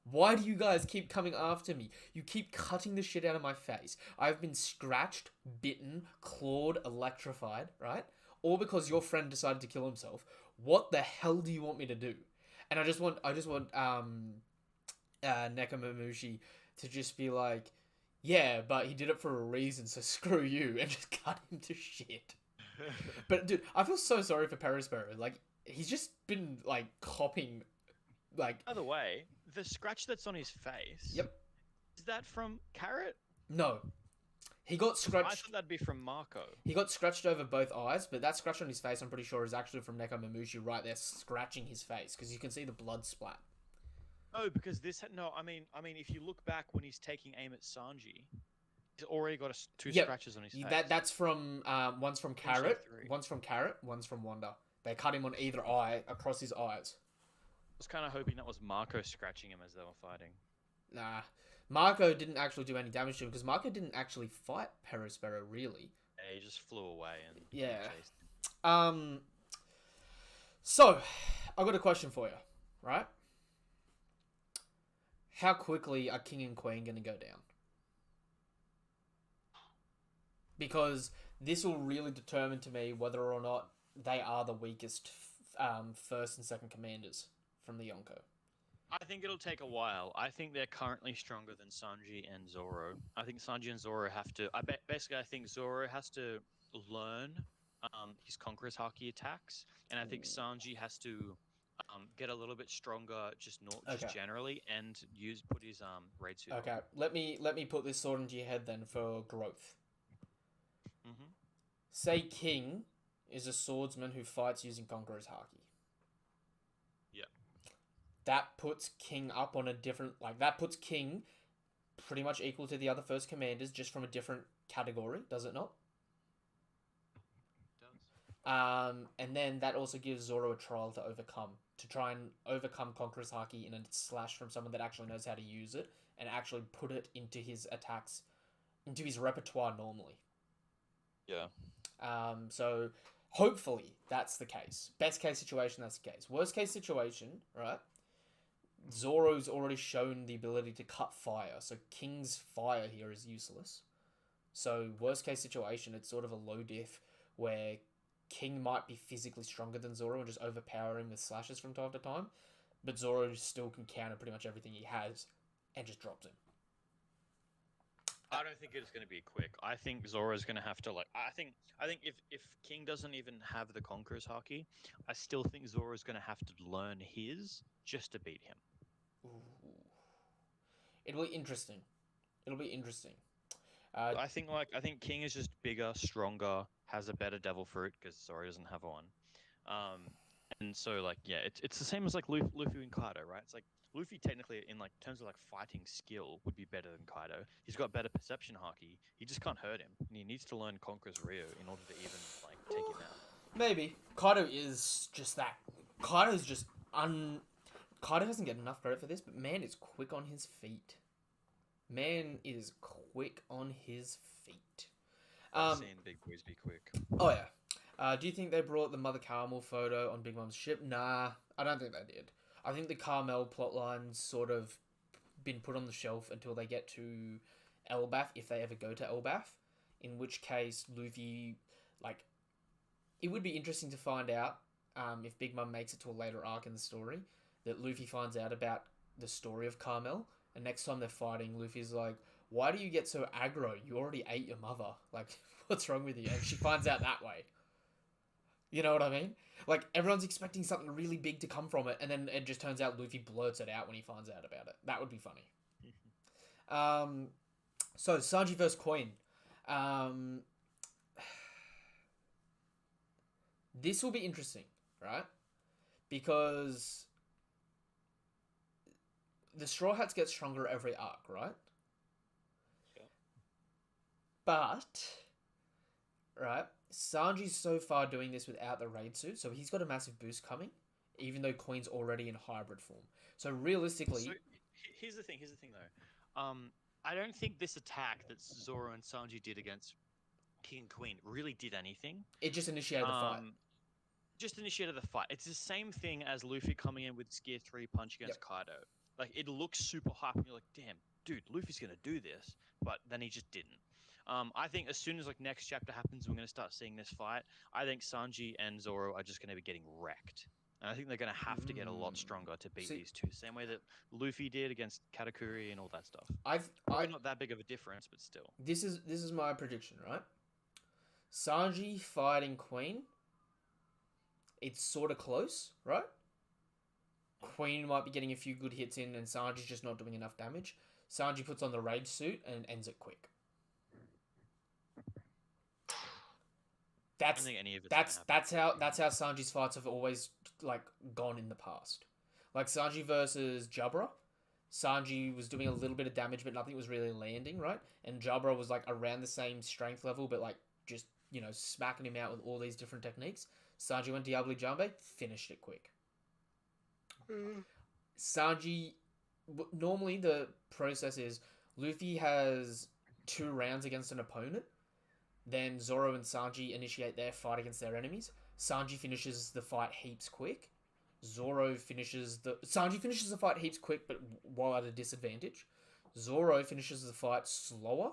Why do you guys keep coming after me? You keep cutting the shit out of my face. I've been scratched, bitten, clawed, electrified, right? All because your friend decided to kill himself. What the hell do you want me to do? And I just want Nekomamushi to just be like, yeah, but he did it for a reason, so screw you, and just cut him to shit. But dude, I feel so sorry for Paris Sparrow. Like, he's just been like copping, like. By the way, the scratch that's on his face. Yep. that from Carrot? No, he got I scratched. thought that'd be from Marco. He got scratched over both eyes, but that scratch on his face, I'm pretty sure, is actually from Neko Mamushi right there scratching his face because you can see the blood splat. Oh, because no. I mean, if you look back when he's taking aim at Sanji, he's already got two Yep, scratches on his face. that's from one's from Potentially Carrot, three. one's from Carrot, one's from Wanda. They cut him on either eye across his eyes. I was kind of hoping that was Marco scratching him as they were fighting. Nah, Marco didn't actually do any damage to him because Marco didn't actually fight Perospero really. Yeah, he just flew away and Yeah. chased him. So I got a question for you, right? How quickly are King and Queen going to go down? Because this will really determine to me whether or not they are the weakest first and second commanders from the Yonko. I think it'll take a while. I think they're currently stronger than Sanji and Zoro. I think Sanji and Zoro have to. I think Zoro has to learn his Conqueror's Haki attacks, and I think Sanji has to get a little bit stronger, just Okay. generally, and put his raid suit Okay, let me put this sword into your head then for growth. on. Mm-hmm. Say King is a swordsman who fights using Conqueror's Haki. Yeah. That puts King up on a different... Like, that puts King pretty much equal to the other first commanders, just from a different category, does it not? It does. And then that also gives Zoro a trial to overcome. To try and overcome Conqueror's Haki in a slash from someone that actually knows how to use it, and actually put it into his attacks, into his repertoire normally. Yeah. So hopefully that's the case. Best case situation, that's the case. Worst case situation, right? Zoro's already shown the ability to cut fire, so King's fire here is useless. So worst case situation, it's sort of a low diff where King might be physically stronger than Zoro and just overpower him with slashes from time to time, but Zoro still can counter pretty much everything he has and just drops him. I don't think it's going to be quick. I think Zoro's going to have to I think if King doesn't even have the Conqueror's Haki, I still think Zoro's going to have to learn his just to beat him. Ooh. It'll be interesting. I think King is just bigger, stronger, has a better devil fruit because Zoro doesn't have one. And so it's the same as Luffy and Kaido, right? It's like Luffy technically in terms of fighting skill would be better than Kaido. He's got better perception haki. He just can't hurt him, and he needs to learn Conqueror's Rio in order to even take him out. Maybe Kaido is just that. Kaido's just Kaido doesn't get enough credit for this, but man is quick on his feet. I've seen big boys be quick. Oh yeah. Do you think they brought the Mother Carmel photo on Big Mom's ship? Nah, I don't think they did. I think the Carmel plotline's sort of been put on the shelf until they get to Elbaf, if they ever go to Elbaf. In which case, Luffy, it would be interesting to find out if Big Mom makes it to a later arc in the story, that Luffy finds out about the story of Carmel, and next time they're fighting, Luffy's like, why do you get so aggro? You already ate your mother. What's wrong with you? And she finds out that way. You know what I mean? Everyone's expecting something really big to come from it, and then it just turns out Luffy blurts it out when he finds out about it. That would be funny. So, Sanji vs. Queen. This will be interesting, right? Because the Straw Hats get stronger every arc, right? Yeah. But, right, Sanji's so far doing this without the raid suit, so he's got a massive boost coming, even though Queen's already in hybrid form. So realistically... So, here's the thing though. I don't think this attack that Zoro and Sanji did against King and Queen really did anything. It just initiated the fight. Just initiated the fight. It's the same thing as Luffy coming in with Gear 3 punch against Kaido. It looks super hype, and you're like, damn, dude, Luffy's going to do this. But then he just didn't. I think as soon as next chapter happens, we're going to start seeing this fight. I think Sanji and Zoro are just going to be getting wrecked. And I think they're going to have to get a lot stronger to beat these two. Same way that Luffy did against Katakuri and all that stuff. Probably not that big of a difference, but still. This is my prediction, right? Sanji fighting Queen. It's sort of close, right? Queen might be getting a few good hits in, and Sanji's just not doing enough damage. Sanji puts on the rage suit and ends it quick. I don't That's think any of it's gonna that's happen. that's how Sanji's fights have always like gone in the past. Like Sanji versus Jabra. Sanji was doing a little bit of damage, but nothing was really landing, right? And Jabra was like around the same strength level, but like just smacking him out with all these different techniques. Sanji went Diablo Jambe, finished it quick. Sanji, normally the process is Luffy has 2 rounds against an opponent. Then Zoro and Sanji initiate their fight against their enemies. Sanji finishes the fight heaps quick. Sanji finishes the fight heaps quick, but while at a disadvantage. Zoro finishes the fight slower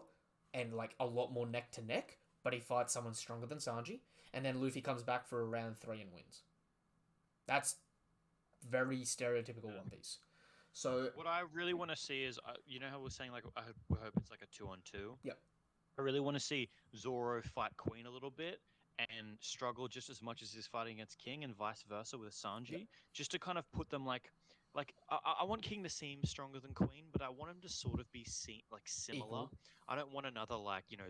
and like a lot more neck to neck, but he fights someone stronger than Sanji. And then Luffy comes back for a round 3 and wins. That's very stereotypical One Piece. So What I really want to see is, you know how we're saying like we hope it's like a 2-on-2. Yep. I really want to see Zoro fight Queen a little bit and struggle just as much as he's fighting against King, and vice versa with Sanji, Yep. just to kind of put them like I want King to seem stronger than Queen, but I want him to sort of be similar. Equal. I don't want another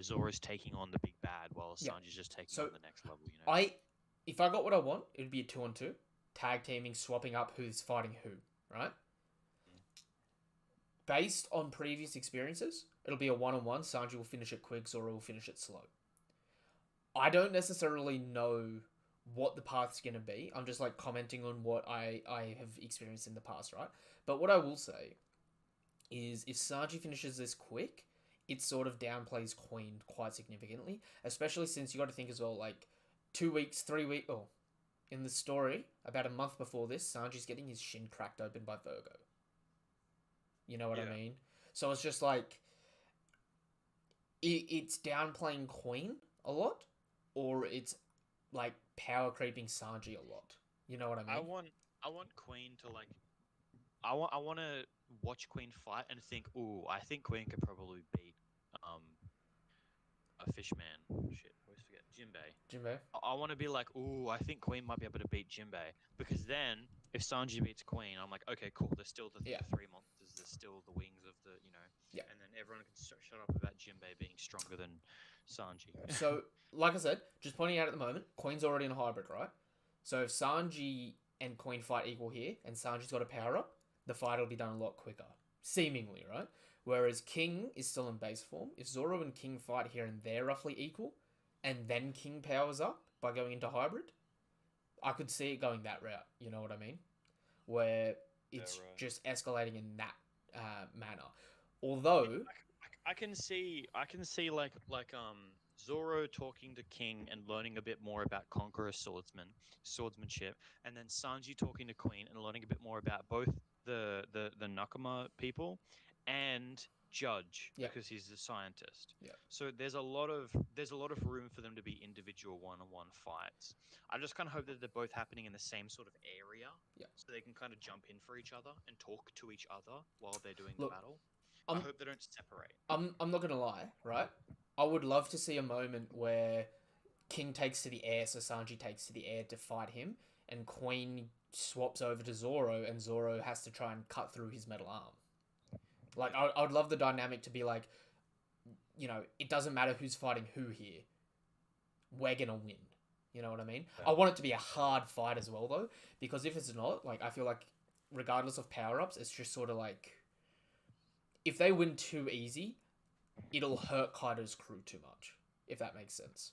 Zoro's taking on the big bad while Yeah. Sanji's just taking So on the next level. if I got what I want, it'd be a 2-on-2, tag teaming, swapping up who's fighting who, right? Based on previous experiences, it'll be a 1-on-1. Sanji will finish it quick, Zoro will finish it slow. I don't necessarily know what the path's going to be. I'm just like commenting on what I have experienced in the past, right? But what I will say is if Sanji finishes this quick, it sort of downplays Queen quite significantly, especially since you got to think as well, like 2 weeks, 3 weeks, in the story, about a month before this, Sanji's getting his shin cracked open by Virgo. You know what I mean? So it's just like it's downplaying Queen a lot, or it's like power creeping Sanji a lot. You know what I mean? I want Queen to I want to watch Queen fight and think, ooh, I think Queen could probably beat a fishman. Shit, I always forget. Jinbei. Jinbei. I want to be like, ooh, I think Queen might be able to beat Jinbei, because then if Sanji beats Queen, I'm like, okay, cool. There's still the 3 monsters. There's still the wings of Yeah. and then everyone can shut up about Jinbei being stronger than Sanji. So, like I said, just pointing out at the moment, Queen's already in a hybrid, right? So if Sanji and Queen fight equal here, and Sanji's got a power up, the fight will be done a lot quicker, seemingly, right? Whereas King is still in base form. If Zoro and King fight here and they're roughly equal, and then King powers up by going into hybrid, I could see it going that route. You know what I mean? Where it's just escalating in that manner. Although I can see like Zoro talking to King and learning a bit more about Conqueror swordsmanship, and then Sanji talking to Queen and learning a bit more about both the Nakama people and Judge, because he's a scientist. Yeah. So there's a lot of room for them to be individual one-on-one fights. I just kind of hope that they're both happening in the same sort of area, so they can kind of jump in for each other and talk to each other while they're doing the battle. I hope they don't separate. I'm not gonna lie, right? I would love to see a moment where King takes to the air, so Sanji takes to the air to fight him, and Queen swaps over to Zoro, and Zoro has to try and cut through his metal arm. Like, I would love the dynamic to be like, it doesn't matter who's fighting who here. We're gonna win. You know what I mean? Yeah. I want it to be a hard fight as well, though, because if it's not, like, I feel like regardless of power-ups, it's just sort of like, if they win too easy, it'll hurt Kaido's crew too much, if that makes sense.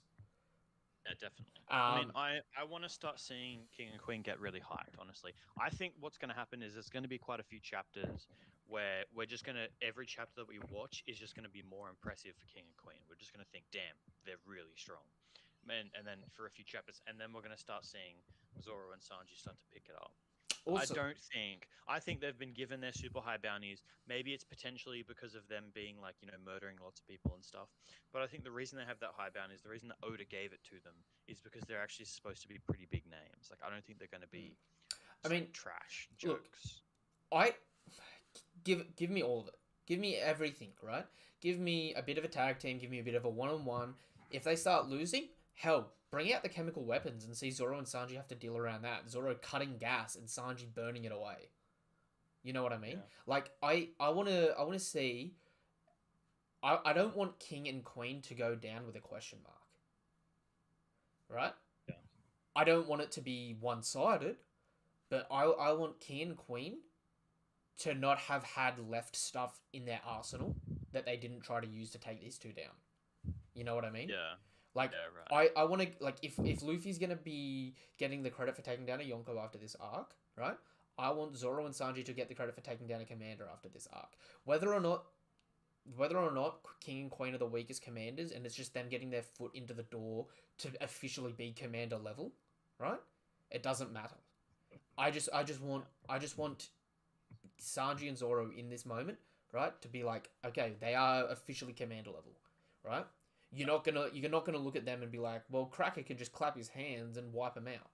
Yeah, definitely. I mean, I want to start seeing King and Queen get really hyped, honestly. I think what's going to happen is there's going to be quite a few chapters where we're just going to, every chapter that we watch is just going to be more impressive for King and Queen. We're just going to think, damn, they're really strong. And then for a few chapters, and then we're going to start seeing Zoro and Sanji start to pick it up. Also, I think they've been given their super high bounties. Maybe it's potentially because of them being like, murdering lots of people and stuff. But I think the reason they have that high bounties, the reason that Oda gave it to them, is because they're actually supposed to be pretty big names. Like, I don't think they're going to be trash jokes. Look, give me all of it. Give me everything, right? Give me a bit of a tag team, give me a bit of a one-on-one. If they start losing, hell, bring out the chemical weapons and see Zoro and Sanji have to deal around that. Zoro cutting gas and Sanji burning it away. You know what I mean? Yeah. Like I wanna see. I don't want king and queen to go down with a question mark, right? Yeah. I don't want it to be one sided, but I want king and queen to not have had left stuff in their arsenal that they didn't try to use to take these two down. You know what I mean? Yeah. Like Yeah. Right. I want to like if Luffy's gonna be getting the credit for taking down a Yonko after this arc, right? I want Zoro and Sanji to get the credit for taking down a commander after this arc. Whether or not King and Queen are the weakest commanders and it's just them getting their foot into the door to officially be commander level, right? It doesn't matter. I just want Sanji and Zoro in this moment, right? To be like, okay, they are officially commander level, right? You're not gonna look at them and be like, well, Cracker can just clap his hands and wipe them out.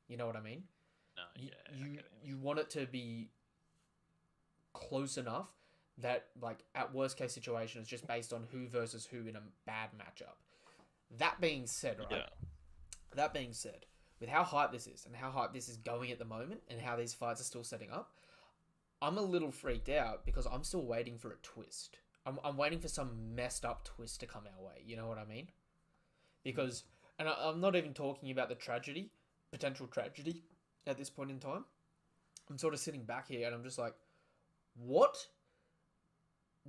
You know what I mean? No. You Yeah. I you get it. you want it to be close enough that like at worst case situation it's just based on who versus who in a bad matchup. That being said, right? Yeah. That being said, with how hype this is and how hype this is going at the moment and how these fights are still setting up, I'm a little freaked out because I'm still waiting for a twist. I'm waiting for some messed up twist to come our way. You know what I mean? Because, and I'm not even talking about the tragedy, potential tragedy at this point in time. I'm sort of sitting back here and I'm just like, what?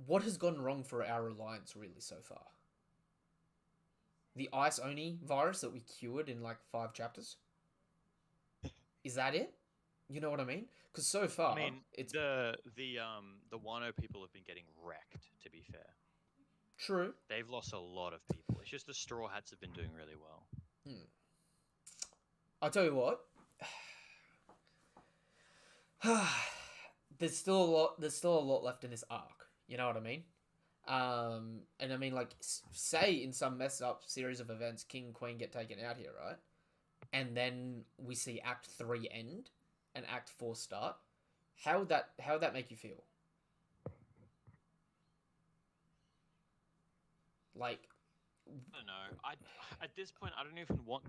What has gone wrong for our alliance really so far? The ice oni virus that we cured in like 5 chapters? Is that it? You know what I mean? Because so I far, mean, it's the Wano people have been getting wrecked. To be fair, true. they've lost a lot of people. It's just the Straw Hats have been doing really well. Hmm. I'll tell you what. There's still a lot left in this arc. You know what I mean? And I mean, like, say in some messed up series of events, King and Queen get taken out here, right? And then we see Act 3 end and Act 4 start. How would that make you feel? Like, I don't know. I At this point, I don't even want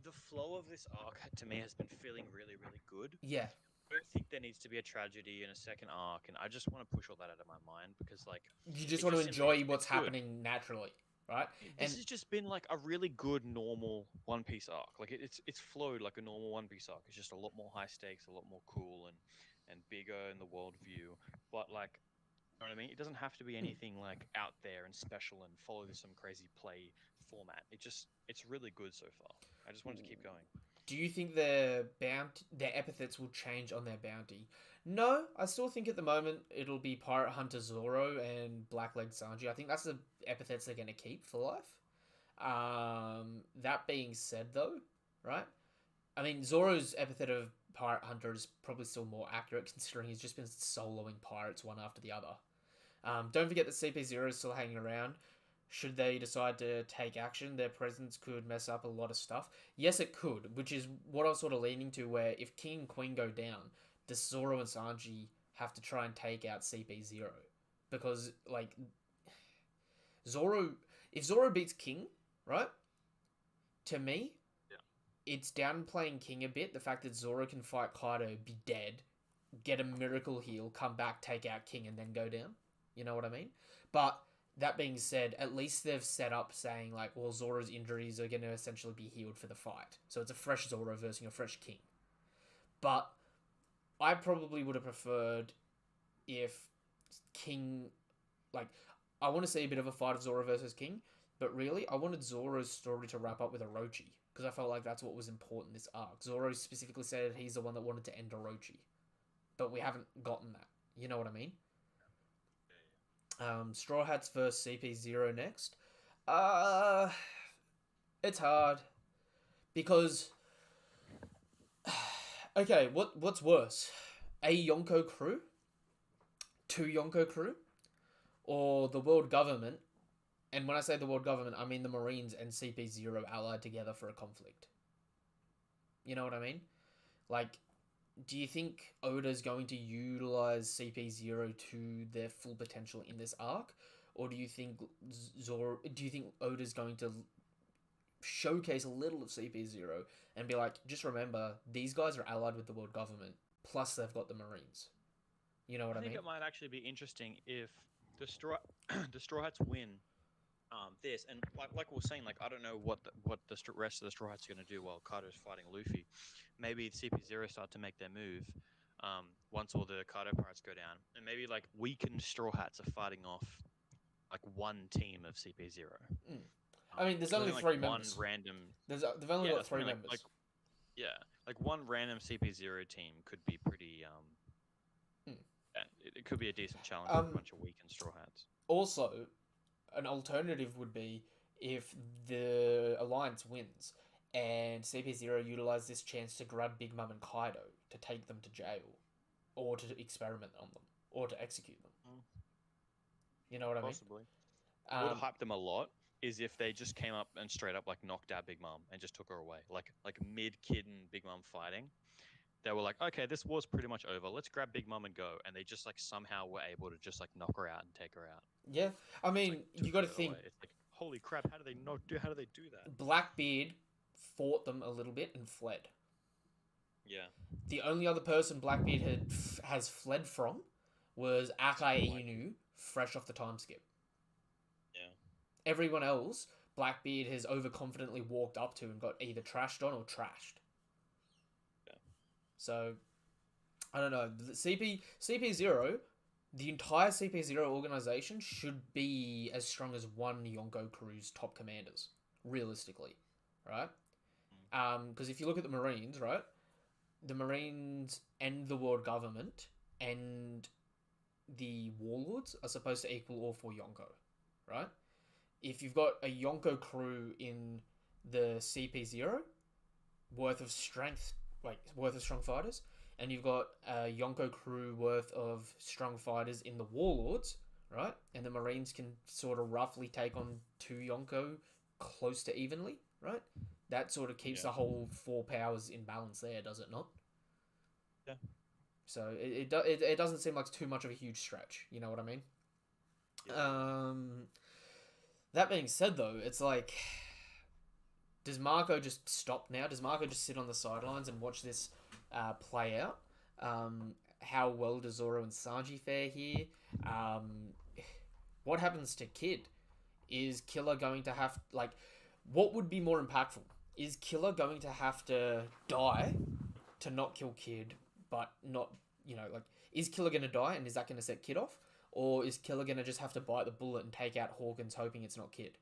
the flow of this arc. To me, has been feeling really, really good. yeah, I don't think there needs to be a tragedy in a second arc, and I just want to push all that out of my mind because, like, you just it want to just simply enjoy what's it's good. happening naturally, right? This And has just been like a really good normal One Piece arc. Like it's flowed like a normal One Piece arc. It's just a lot more high stakes, a lot more cool and bigger in the world view. But like, you know what I mean? It doesn't have to be anything like out there and special and follow some crazy play format. It's really good so far. I just wanted to keep going. do you think their epithets will change on their bounty? No, I still think at the moment it'll be Pirate Hunter Zoro and Blackleg Sanji. I think that's the epithets they're gonna keep for life. That being said, though, right? I mean, Zoro's epithet of Pirate Hunter is probably still more accurate considering he's just been soloing pirates one after the other. Don't forget that CP0 is still hanging around. Should they decide to take action, their presence could mess up a lot of stuff. Yes, it could, which is what I was sort of leaning to. Where if King and Queen go down, does Zoro and Sanji have to try and take out CP0? Because like Zoro, if Zoro beats King, right? To me, Yeah. it's downplaying King a bit. The fact that Zoro can fight Kaido, be dead, get a miracle heal, come back, take out King, and then go down. You know what I mean? But that being said, at least they've set up saying like, well, Zoro's injuries are going to essentially be healed for the fight. So it's a fresh Zoro versus a fresh King. But I probably would have preferred if King, like, I want to see a bit of a fight of Zoro versus King, but really, I wanted Zoro's story to wrap up with Orochi because I felt like that's what was important this arc. Zoro specifically said he's the one that wanted to end Orochi, but we haven't gotten that. You know what I mean? Straw Hats versus CP0 next. Uh, it's hard because okay, what's worse, a Yonko crew, two Yonko crew, or the world government? And when I say the world government, I mean the Marines and CP0 allied together for a conflict. You know what I mean? Like, do you think Oda's going to utilize CP0 to their full potential in this arc, or do you think Zoro? Do you think Oda's going to showcase a little of CP0 and be like, just remember these guys are allied with the world government, plus they've got the Marines. You know what I I think mean? it might actually be interesting if the straw the Straw Hats win this, and like we are saying, like I don't know what the rest of the Straw Hats are going to do while Kaido's fighting Luffy. Maybe CP0 start to make their move once all the Kaido pirates go down, and maybe like weakened Straw Hats are fighting off like one team of CP0. Mm. I mean, there's Because I only think like three one members. random, They've only yeah, got that's what I three mean. Like members. yeah, like one random CP0 team could be pretty Mm. yeah, it could be a decent challenge with a Um, bunch of weakened Straw Hats. Also, an alternative would be if the Alliance wins and CP0 utilize this chance to grab Big Mum and Kaido to take them to jail or to experiment on them or to execute them. Mm, You know what I mean? possibly. Would Um, hype them a lot is if they just came up and straight up like knocked out Big Mom and just took her away. Like mid Kid and Big Mom fighting. They were like, okay, this war's pretty much over. Let's grab Big Mom and go. And they just like somehow were able to just like knock her out and take her out. yeah, I Just like mean, took you got to her away. think It's like, holy crap, how do they do that? Blackbeard fought them a little bit and fled. Yeah. The only other person Blackbeard has fled from was Akai White. Inu, fresh off the time skip. Yeah. Everyone else, Blackbeard has overconfidently walked up to and got either trashed on or trashed. Yeah. So, I don't know. The CP0, the entire CP0 organization should be as strong as one Yonko crew's top commanders, realistically, right? Because if you look at the Marines, right, the Marines and the world government and the warlords are supposed to equal all four Yonko, right? If you've got a Yonko crew in the CP0 worth of strength, like worth of strong fighters, and you've got a Yonko crew worth of strong fighters in the warlords, right? And the Marines can sort of roughly take on two Yonko close to evenly, right? That sort of keeps Yeah. the whole four powers in balance there, does it not? Yeah. So it doesn't seem like too much of a huge stretch. You know what I mean? Yeah. That being said, though, it's like, does Marco just stop now? Does Marco just sit on the sidelines and watch this play out? How well does Zoro and Sanji fare here? What happens to Kid? Is Killer going to have, like, what would be more impactful? Is Killer going to have to die to not kill Kid, but not, like, is Killer going to die and is that going to set Kid off? Or is Killer going to just have to bite the bullet and take out Hawkins hoping it's not Kid?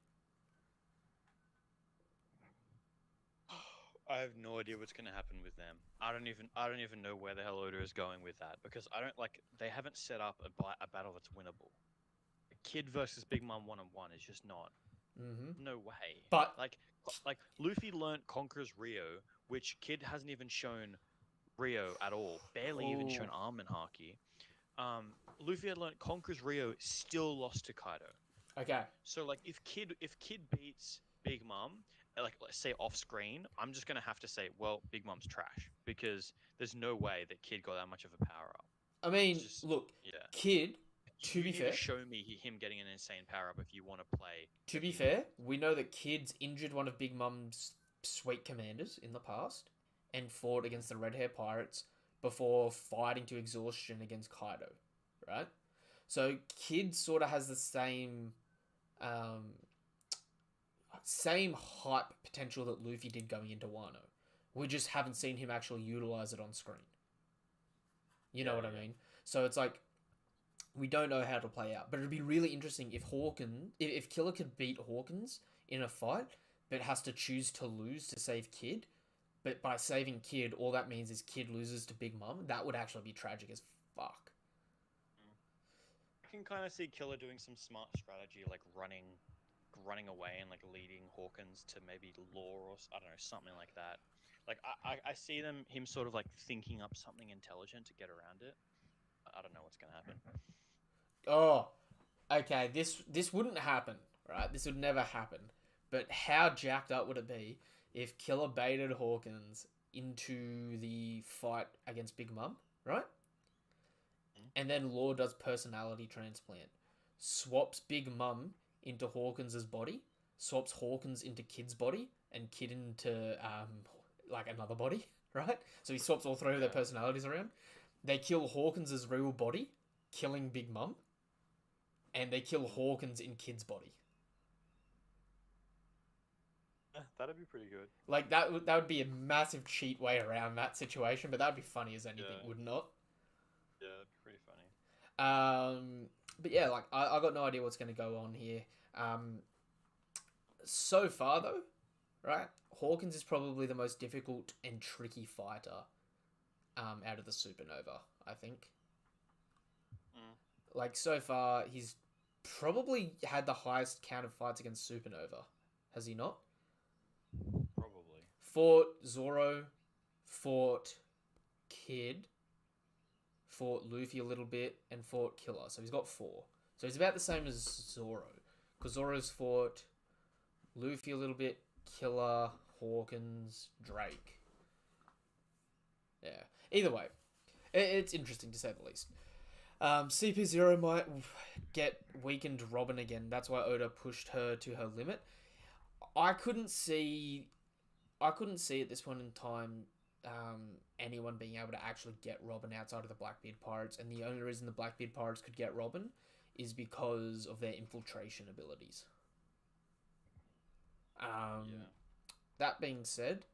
I have no idea what's going to happen with them. I don't even know where the hell Oda is going with that because I don't like they haven't set up a battle that's winnable. Kid versus Big Mom 1-on-1 is just not. Mm-hmm. No way. But Like Luffy learnt Conqueror's Rio, which Kid hasn't even shown Rio at all. Barely even shown Arm and Haki. Luffy had learnt Conqueror's Rio, still lost to Kaido. okay, So like if Kid beats Big Mom, like let's say off screen, I'm just gonna have to say, well, Big Mom's trash because there's no way that Kid got that much of a power up. I mean, Just look, yeah. Kid. To You be need fair, to show me him getting an insane power up if you want to play. to be fair, we know that Kid's injured one of Big Mum's sweet commanders in the past and fought against the Red Hair Pirates before fighting to exhaustion against Kaido, right? So Kid sort of has the um, same hype potential that Luffy did going into Wano. We just haven't seen him actually utilize it on screen. You know what I mean? So it's like we don't know how to play out, but it'd be really interesting if Killer could beat Hawkins in a fight, but has to choose to lose to save Kid. But by saving Kid, all that means is Kid loses to Big Mom. That would actually be tragic as fuck. I can kind of see Killer doing some smart strategy, like running away and like leading Hawkins to maybe Law or I don't know something like that. Like I see him sort of like thinking up something intelligent to get around it. I don't know what's gonna happen. Oh, okay. This wouldn't happen, right? This would never happen. But how jacked up would it be if Killer baited Hawkins into the fight against Big Mum, right? And then Law does personality transplant, swaps Big Mum into Hawkins's body, swaps Hawkins into Kid's body, and Kid into like another body, right? So he swaps all three of their personalities around. They kill Hawkins' real body, killing Big Mum, and they kill Hawkins in Kid's body. That'd be pretty good. Like that would be a massive cheat way around that situation, but that'd be funny as anything, Yeah, would not? yeah, that'd be pretty funny. But yeah, like I got no idea what's going to go on here. So far though, right? Hawkins is probably the most difficult and tricky fighter out of the Supernova, I think. Mm. Like so far, he's probably had the highest count of fights against Supernova, has he not? Probably. Fought Zoro, fought Kid, fought Luffy a little bit, and fought Killer. So he's got 4. So he's about the same as Zoro. Because Zoro's fought Luffy a little bit, Killer, Hawkins, Drake. Yeah. Either way, it's interesting to say the least. CP0 might get weakened Robin again. That's why Oda pushed her to her limit. I couldn't see at this point in time anyone being able to actually get Robin outside of the Blackbeard Pirates, and the only reason the Blackbeard Pirates could get Robin is because of their infiltration abilities. Yeah. That being said,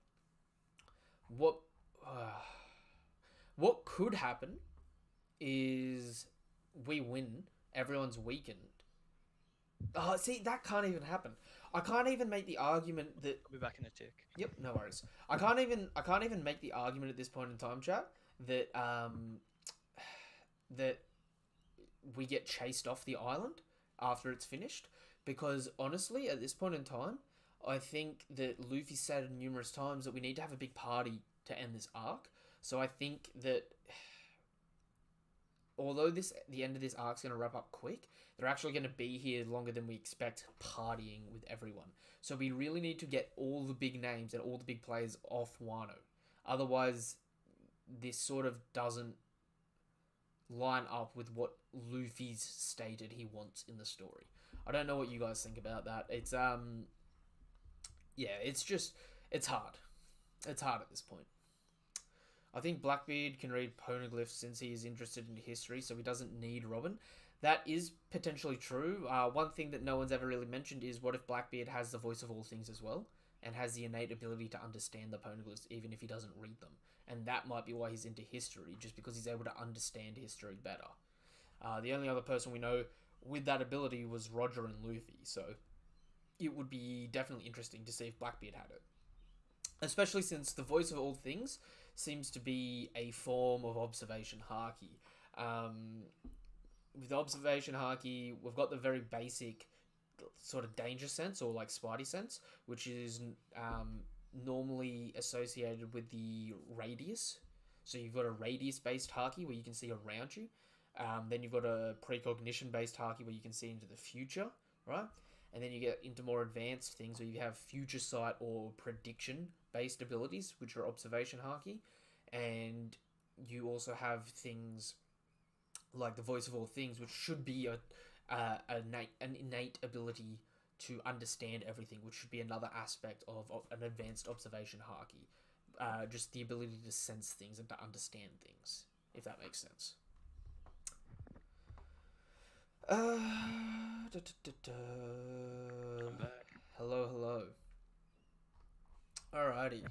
what what could happen is we win, everyone's weakened. Oh, see, that can't even happen. I can't even make the argument that. I'll be back in a tick. Yep, no worries. I can't even make the argument at this point in time, chat, that that we get chased off the island after it's finished, because honestly, at this point in time, I think that Luffy said numerous times that we need to have a big party to end this arc. So I think that although the end of this arc's going to wrap up quick, they're actually going to be here longer than we expect, partying with everyone. So we really need to get all the big names and all the big players off Wano. Otherwise, this sort of doesn't line up with what Luffy's stated he wants in the story. I don't know what you guys think about that. It's yeah, it's hard. It's hard at this point. I think Blackbeard can read poneglyphs since he is interested in history, so he doesn't need Robin. That is potentially true. One thing that no one's ever really mentioned is what if Blackbeard has the voice of all things as well, and has the innate ability to understand the poneglyphs even if he doesn't read them. And that might be why he's into history, just because he's able to understand history better. The only other person we know with that ability was Roger and Luffy, so it would be definitely interesting to see if Blackbeard had it. Especially since the voice of all things seems to be a form of observation haki. With observation haki, we've got the very basic sort of danger sense, or like Spidey sense, which is normally associated with the radius. So you've got a radius based haki where you can see around you. Then you've got a precognition based haki where you can see into the future, right? And then you get into more advanced things where you have future sight or prediction based abilities, which are observation haki. And you also have things like the voice of all things, which should be an innate ability to understand everything, which should be another aspect of an advanced observation haki. Just the ability to sense things and to understand things, if that makes sense. I'm back. Hello. Alrighty.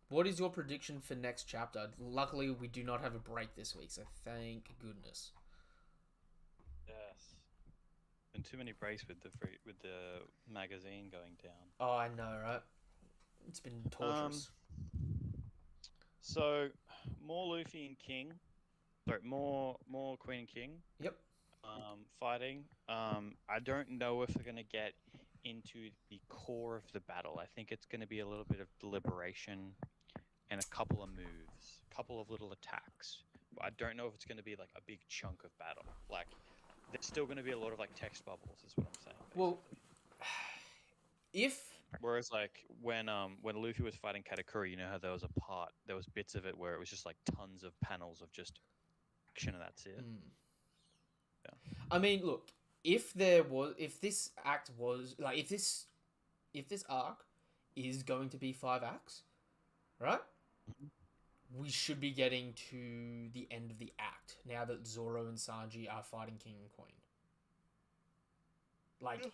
What is your prediction for next chapter? Luckily, we do not have a break this week, so thank goodness. Yes. Been too many breaks with the magazine going down. Oh, I know, right? It's been torturous. So more Luffy and King. Sorry, more Queen and King. Yep. Fighting. I don't know if we're gonna get into the core of the battle. I think it's gonna be a little bit of deliberation and a couple of moves, couple of little attacks. But I don't know if it's gonna be like a big chunk of battle. Like there's still gonna be a lot of like text bubbles, is what I'm saying. Basically. Well, if whereas like when Luffy was fighting Katakuri, you know how there was bits of it where it was just like tons of panels of just action and that's it. Yeah. I mean, look, if this act was like, if this arc is going to be 5 acts, right? we should be getting to the end of the act now that Zoro and Sanji are fighting King and Queen. Like,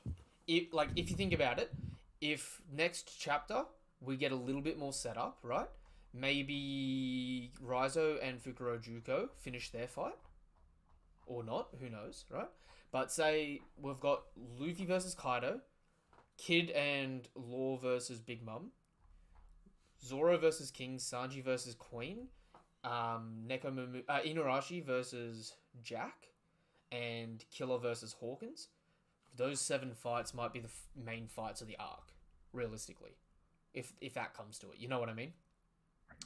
if you think about it, if next chapter we get a little bit more setup, right? Maybe Raizo and Fukurojuko finish their fight, or not? Who knows, right? But say we've got Luffy versus Kaido, Kid and Law versus Big Mom, Zoro versus King, Sanji versus Queen, Inuarashi versus Jack, and Killer versus Hawkins. Those 7 fights might be the main fights of the arc, realistically, if that comes to it. You know what I mean?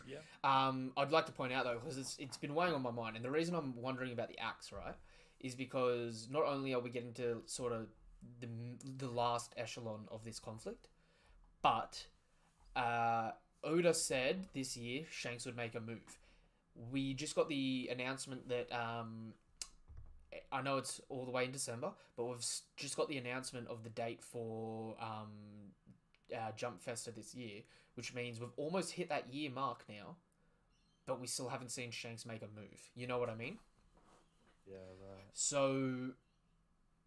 Yeah. I'd like to point out though, because it's been weighing on my mind, and the reason I'm wondering about the acts, right, is because not only are we getting to sort of the last echelon of this conflict, but Oda said this year Shanks would make a move. We just got the announcement that I know it's all the way in December, but we've just got the announcement of the date for Jump Festa this year, which means we've almost hit that year mark now, but we still haven't seen Shanks make a move. You know what I mean? Yeah, right. So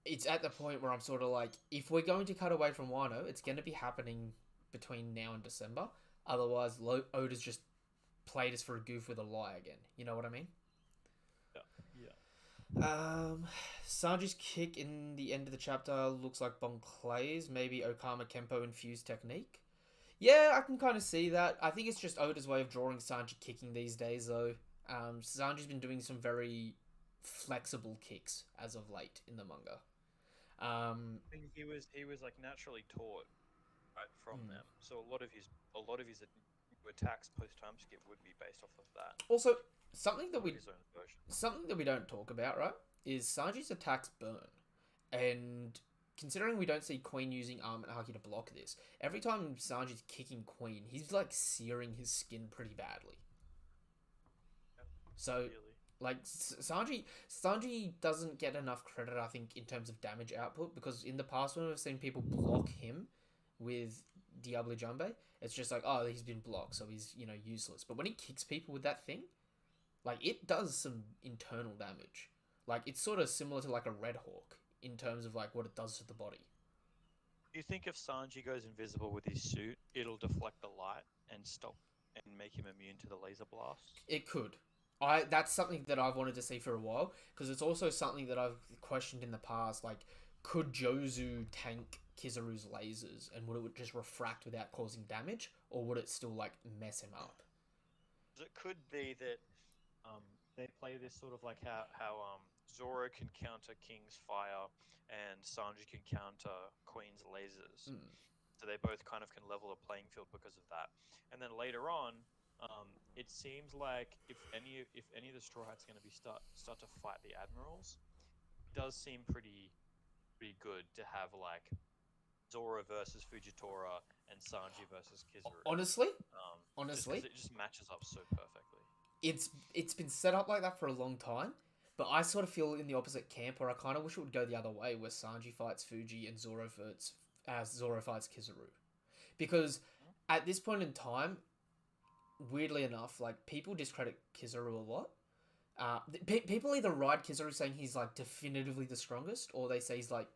it's at the point where I'm sort of like, if we're going to cut away from Wano, it's going to be happening between now and December. Otherwise, Oda's just played us for a goof with a lie again. You know what I mean? Yeah. Yeah. Sanji's kick in the end of the chapter looks like Bon Clay's, maybe Okama Kempo infused technique. Yeah, I can kind of see that. I think it's just Oda's way of drawing Sanji kicking these days, though. Sanji's been doing some very flexible kicks as of late in the manga. I think he was like naturally taught right from them. So a lot of his attacks post time skip would be based off of that. Also, something that Or we his own version. something that we don't talk about, right, is Sanji's attacks burn, and considering we don't see Queen using Arm and Haki to block this, every time Sanji's kicking Queen, he's like searing his skin pretty badly. Yeah, So really. like Sanji doesn't get enough credit, I think, in terms of damage output, because in the past when we've seen people block him with Diable Jambe, it's just like, oh, he's been blocked, so he's, useless. But when he kicks people with that thing, like, it does some internal damage. Like, it's sort of similar to like a Red Hawk in terms of like what it does to the body. Do you think if Sanji goes invisible with his suit, it'll deflect the light and stop and make him immune to the laser blasts? It could. That's something that I've wanted to see for a while, because it's also something that I've questioned in the past. Like, could Jozu tank Kizaru's lasers, and would it just refract without causing damage, or would it still like mess him up? It could be that they play this sort of like how Zoro can counter King's fire and Sanji can counter Queen's lasers. Mm. So they both kind of can level a playing field because of that. And then later on, it seems like if any of the Straw Hats are going to be start to fight the admirals, it does seem pretty good to have like Zoro versus Fujitora and Sanji versus Kizaru. Honestly, Just honestly, because it just matches up so perfectly. it's been set up like that for a long time. But I sort of feel in the opposite camp, where I kind of wish it would go the other way, where Sanji fights Fuji and Zoro fights Kizaru, because at this point in time, weirdly enough, like, people discredit Kizaru a lot. People either ride Kizaru saying he's like definitively the strongest, or they say he's like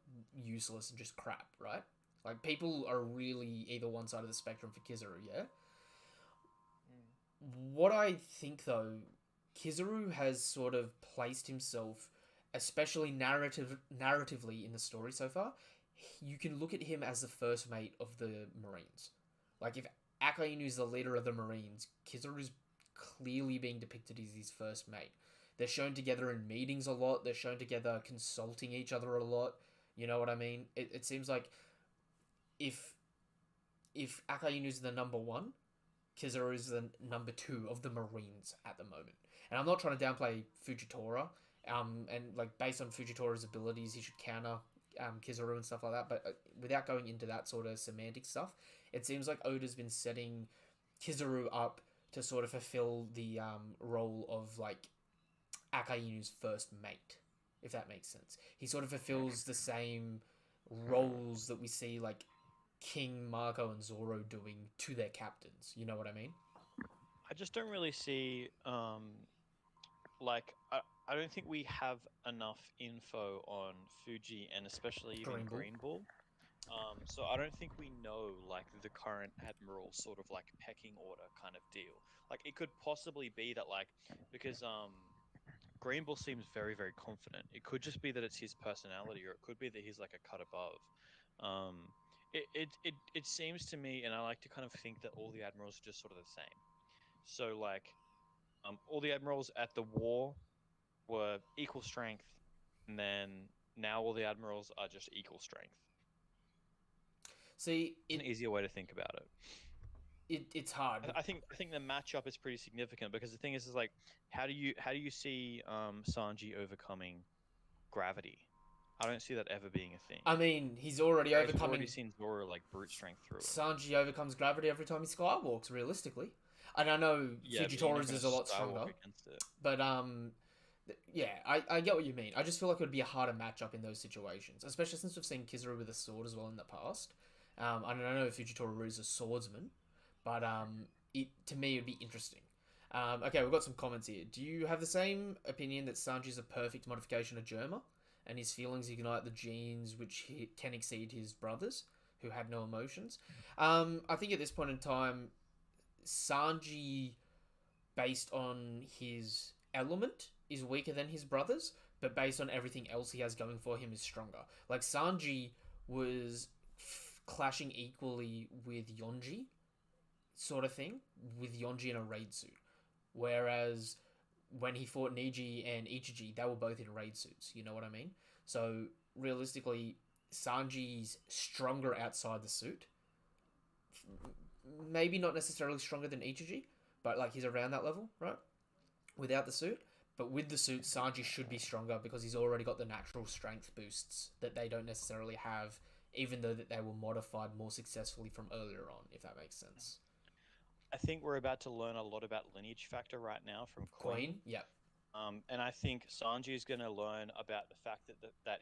useless and just crap, right? Like, people are really either one side of the spectrum for Kizaru, yeah? What I think, though, Kizaru has sort of placed himself, especially narratively in the story so far, you can look at him as the first mate of the Marines. Like, if Akainu's the leader of the Marines, Kizaru's clearly being depicted as his first mate. They're shown together in meetings a lot. They're shown together consulting each other a lot. You know what I mean? It seems like if Akainu's the number one, Kizaru is the number two of the Marines at the moment. And I'm not trying to downplay Fujitora. And like, based on Fujitora's abilities, he should counter Kizaru and stuff like that. But without going into that sort of semantic stuff, it seems like Oda's been setting Kizaru up to sort of fulfill the role of like Akainu's first mate, if that makes sense. He sort of fulfills the same roles that we see like King, Marco, and Zoro doing to their captains. You know what I mean? I just don't really see like I don't think we have enough info on Fuji and especially even Green Bull. Green Bull. So I don't think we know like the current admiral sort of like pecking order kind of deal. Like it could possibly be that like because Green Bull seems very very confident. It could just be that it's his personality, or it could be that he's like a cut above. Um, it seems to me, and I like to kind of think that all the admirals are just sort of the same. So like all the admirals at the war were equal strength, and then now all the admirals are just equal strength. See, It's an easier way to think about it. it's hard. I think the matchup is pretty significant because the thing is like how do you see Sanji overcoming gravity? I don't see that ever being a thing. I mean, he's already Whereas we've already overcoming. seen Zoro like brute strength through it. Sanji overcomes gravity every time he skywalks. Realistically, and I know Yeah, but you're not Fujitori's going is to a lot skywalk stronger, against it. but yeah, I get what you mean. I just feel like it would be a harder matchup in those situations, especially since we've seen Kizaru with a sword as well in the past. I don't know if Fujitori is a swordsman, but it to me it would be interesting. Okay, we've got some comments here. Do you have the same opinion that Sanji is a perfect modification of Germa, and his feelings ignite the genes which can exceed his brothers, who had no emotions? I think at this point in time, Sanji, based on his element, is weaker than his brothers, but based on everything else he has going for him, is stronger. Like Sanji was clashing equally with Yonji, sort of thing, with Yonji in a raid suit. Whereas when he fought Niji and Ichiji, they were both in raid suits. You know what I mean? So realistically, Sanji's stronger outside the suit. Maybe not necessarily stronger than Ichiji, but like he's around that level, right? Without the suit. But with the suit, Sanji should be stronger because he's already got the natural strength boosts that they don't necessarily have, even though that they were modified more successfully from earlier on, if that makes sense. I think we're about to learn a lot about lineage factor right now from Queen. Queen, yep. And I think Sanji is going to learn about the fact that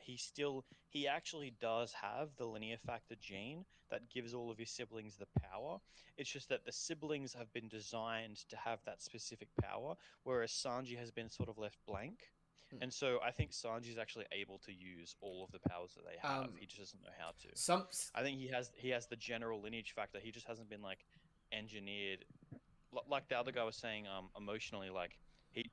he actually does have the linear factor gene that gives all of his siblings the power. It's just that the siblings have been designed to have that specific power, whereas Sanji has been sort of left blank. Hmm. And so I think Sanji is actually able to use all of the powers that they have. Um, He just doesn't know how to. some I think he has the general lineage factor. He just hasn't been like engineered like the other guy was saying emotionally he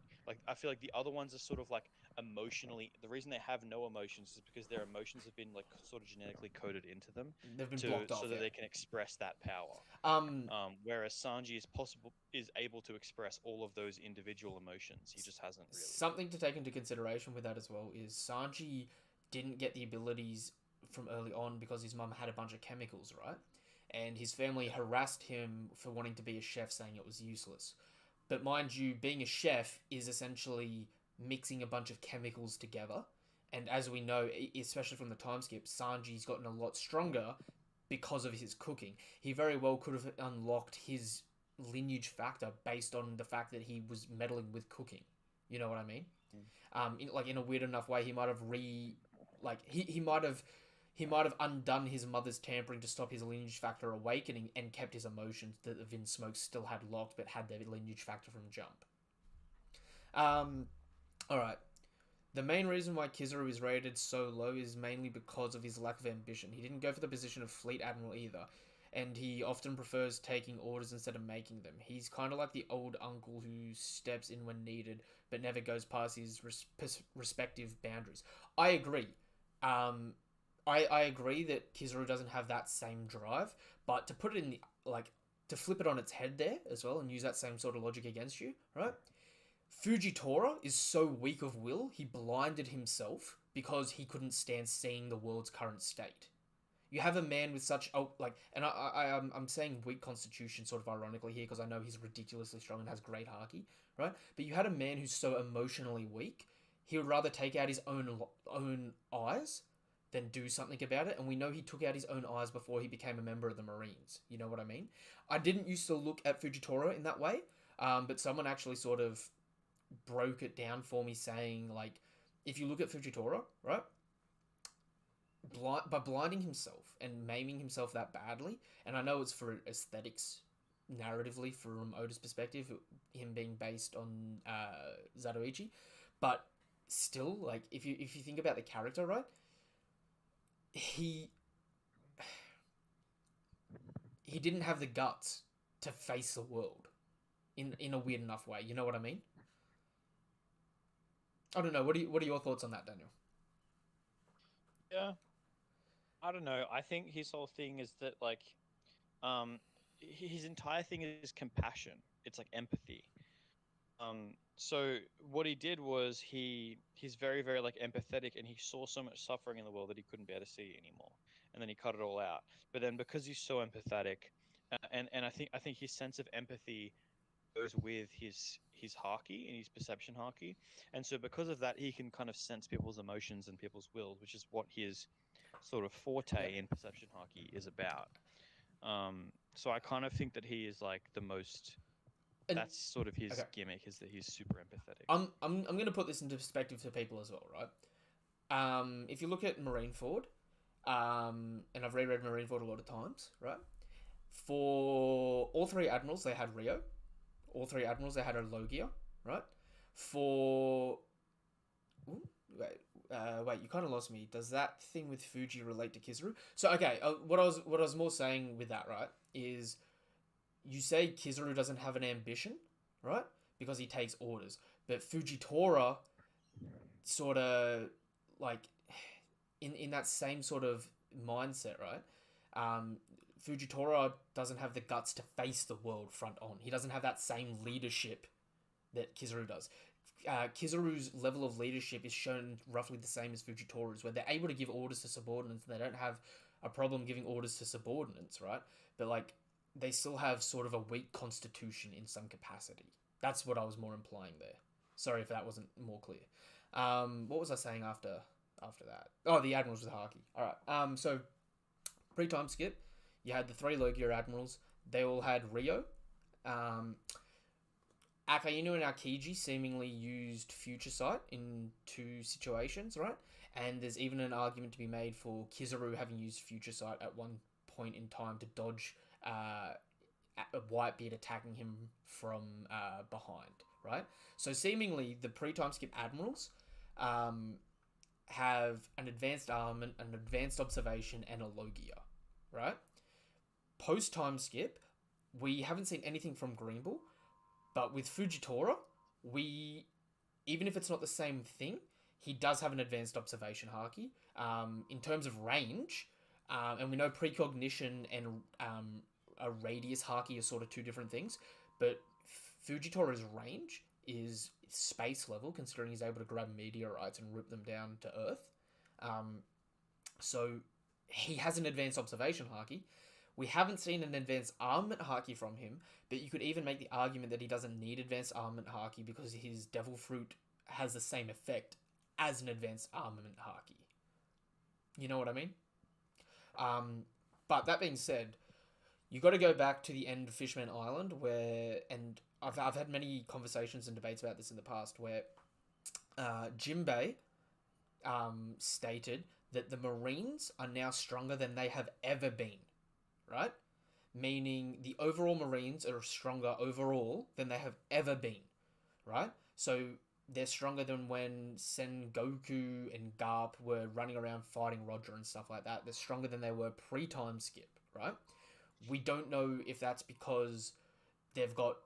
I feel like the other ones are sort of like emotionally the reason they have no emotions is because their emotions have been like sort of genetically coded into them they've been to blocked so off, that yeah. they can express that power. Um, Whereas Sanji is able to express all of those individual emotions. He just hasn't really. Something to take into consideration with that as well is Sanji didn't get the abilities from early on because his mum had a bunch of chemicals, right? And his family Yeah. harassed him for wanting to be a chef, saying it was useless. But mind you, being a chef is essentially mixing a bunch of chemicals together. And as we know, especially from the time skip, Sanji's gotten a lot stronger because of his cooking. He very well could have unlocked his lineage factor based on the fact that he was meddling with cooking. You know what I mean? Mm. Like in a weird enough way, he might have like he might have undone his mother's tampering to stop his lineage factor awakening and kept his emotions that the Vin Smoke still had locked, but had their lineage factor from jump. Um, all right. The main reason why Kizaru is rated so low is mainly because of his lack of ambition. He didn't go for the position of Fleet Admiral either, and he often prefers taking orders instead of making them. He's kind of like the old uncle who steps in when needed, but never goes past his respective boundaries. I agree. Um, I agree that Kizaru doesn't have that same drive, but to put it in the, like, to flip it on its head there as well and use that same sort of logic against you, right? Fujitora is so weak of will, he blinded himself because he couldn't stand seeing the world's current state. You have a man with such and I'm saying weak constitution sort of ironically here because I know he's ridiculously strong and has great haki, right? But you had a man who's so emotionally weak, he would rather take out his own eyes than do something about it. And we know he took out his own eyes before he became a member of the Marines. You know what I mean? I didn't used to look at Fujitora in that way, but someone actually sort of broke it down for me, saying like, if you look at Fujitora, right, by blinding himself and maiming himself that badly, and I know it's for aesthetics narratively from Oda's perspective, him being based on Zatoichi, but still, like if you think about the character, right, he he didn't have the guts to face the world in a weird enough way. You know what I mean? I don't know. What are your thoughts on that, Daniel? Yeah, I don't know. I think his whole thing is that like his entire thing is compassion. It's like empathy. So what he did was he's very very like empathetic, and he saw so much suffering in the world that he couldn't bear to see anymore, and then he cut it all out. But then because he's so empathetic, and I think his sense of empathy goes with his haki and his perception haki, and so because of that he can kind of sense people's emotions and people's wills, which is what his sort of Yeah. forte in perception haki is about. So I kind of think that he is like the most. And That's sort of his okay, gimmick, is that he's super empathetic. I'm gonna put this into perspective for people as well, right? If you look at Marineford, and I've reread Marineford a lot of times, right? For all three admirals, they had Rio. All three admirals, they had a Logia, right? For ooh, wait, you kind of lost me. Does that thing with Fuji relate to Kizaru? So okay, what I was more saying with that, right, is you say Kizaru doesn't have an ambition, right? Because he takes orders. But Fujitora sort of like in that same sort of mindset, right? Um, Fujitora doesn't have the guts to face the world front on. He doesn't have that same leadership that Kizaru does. Kizaru's level of leadership is shown roughly the same as Fujitora's, where they're able to give orders to subordinates and they don't have a problem giving orders to subordinates, right? But like they still have sort of a weak constitution in some capacity. That's what I was more implying there. Sorry if that wasn't more clear. What was I saying after that? Oh, the admirals with Haki. All right. So pre-time skip, you had the three Logia admirals. They all had Rio. Um, Akainu and Akiji seemingly used Future Sight in two situations, right? And there's even an argument to be made for Kizaru having used Future Sight at one point in time to dodge Whitebeard attacking him from behind, right? So seemingly the pre-time skip admirals um, have an advanced armament, an advanced observation, and a Logia, right? Post time skip, we haven't seen anything from Greenbull, but with Fujitora, we even if it's not the same thing, he does have an advanced observation haki. In terms of range, and we know precognition and a radius haki are sort of two different things, but Fujitora's range is space level, considering he's able to grab meteorites and rip them down to Earth. Um, so he has an advanced observation haki. We haven't seen an advanced armament haki from him, but you could even make the argument that he doesn't need advanced armament haki because his devil fruit has the same effect as an advanced armament haki. You know what I mean? But that being said, you got to go back to the end of Fishman Island, where, and I've had many conversations and debates about this in the past, where Jimbei stated that the Marines are now stronger than they have ever been, right? Meaning the overall Marines are stronger overall than they have ever been, right? So they're stronger than when Sengoku and Garp were running around fighting Roger and stuff like that. They're stronger than they were pre-time skip, right? We don't know if that's because they've got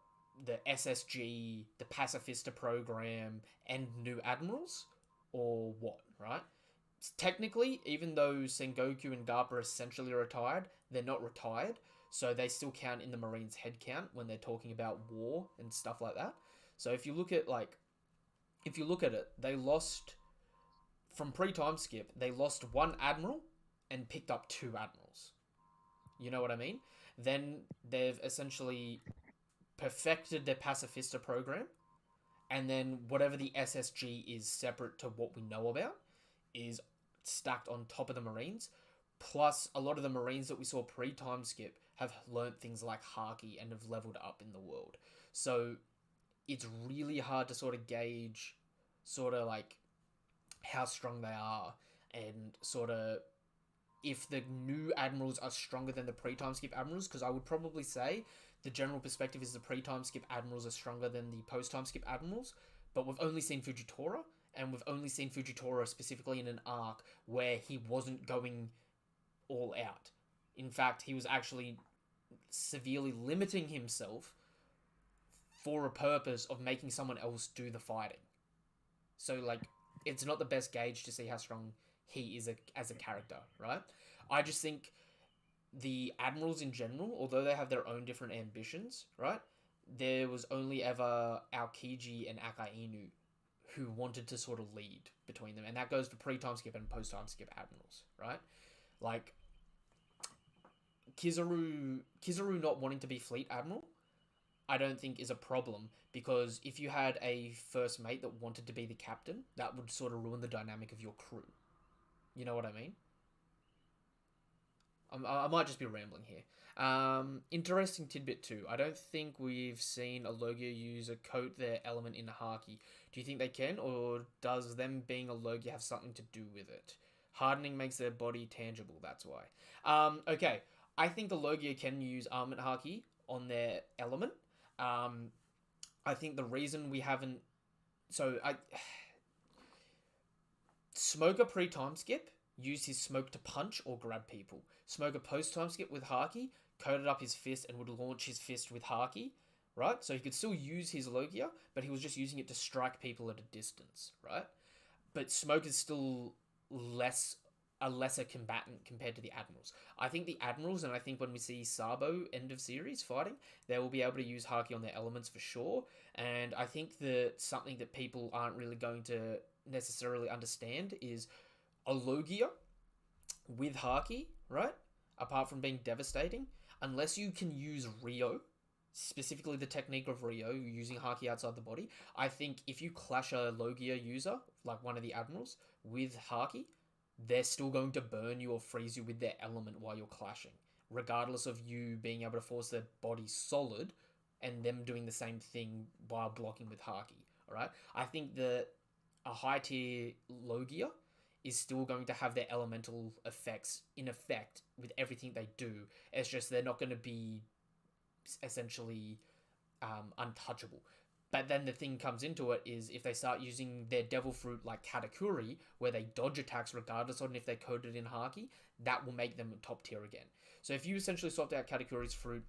the SSG, the Pacifista program, and new admirals, or what, right? Technically, even though Sengoku and Garp are essentially retired, they're not retired, so they still count in the Marines' head count when they're talking about war and stuff like that. So if you look at it, they lost from pre-time skip. They lost one admiral and picked up two admirals. You know what I mean? Then they've essentially perfected their Pacifista program, and then whatever the SSG is separate to what we know about is stacked on top of the Marines. Plus, a lot of the Marines that we saw pre-time skip have learnt things like Haki and have leveled up in the world. So it's really hard to sort of gauge sort of like how strong they are and sort of if the new admirals are stronger than the pre-time skip admirals, because I would probably say the general perspective is the pre-time skip admirals are stronger than the post-time skip admirals, but we've only seen Fujitora, and we've only seen Fujitora specifically in an arc where he wasn't going all out. In fact, he was actually severely limiting himself for a purpose of making someone else do the fighting. So, like, it's not the best gauge to see how strong he is as a character, right? I just think the admirals in general, although they have their own different ambitions, right? There was only ever Aokiji and Akainu who wanted to sort of lead between them, and that goes for pre-time skip and post-time skip admirals, right? Like Kizaru not wanting to be fleet admiral, I don't think is a problem, because if you had a first mate that wanted to be the captain, that would sort of ruin the dynamic of your crew. You know what I mean? I might just be rambling here. Interesting tidbit too. I don't think we've seen a Logia use a coat their element in Haki. Do you think they can, or does them being a Logia have something to do with it? Hardening makes their body tangible, that's why. Okay, I think the Logia can use armament Haki on their element. I think the reason we haven't... Smoker pre-time skip used his smoke to punch or grab people. Smoker post-time skip with Haki coated up his fist and would launch his fist with Haki, right? So he could still use his Logia, but he was just using it to strike people at a distance, right? But Smoke is still a lesser combatant compared to the Admirals. I think the Admirals, and I think when we see Sabo end of series fighting, they will be able to use Haki on their elements for sure. And I think that something that people aren't really going to necessarily understand is a Logia with Haki, right? Apart from being devastating, unless you can use Rio, specifically the technique of Rio, using Haki outside the body, I think if you clash a Logia user, like one of the Admirals, with Haki, they're still going to burn you or freeze you with their element while you're clashing, regardless of you being able to force their body solid and them doing the same thing while blocking with Haki, alright? I think that a high tier Logia is still going to have their elemental effects in effect with everything they do. It's just they're not going to be essentially untouchable. But then the thing comes into it is if they start using their devil fruit like Katakuri, where they dodge attacks regardless on if they're coded in Haki, that will make them top tier again. So if you essentially swapped out Katakuri's fruit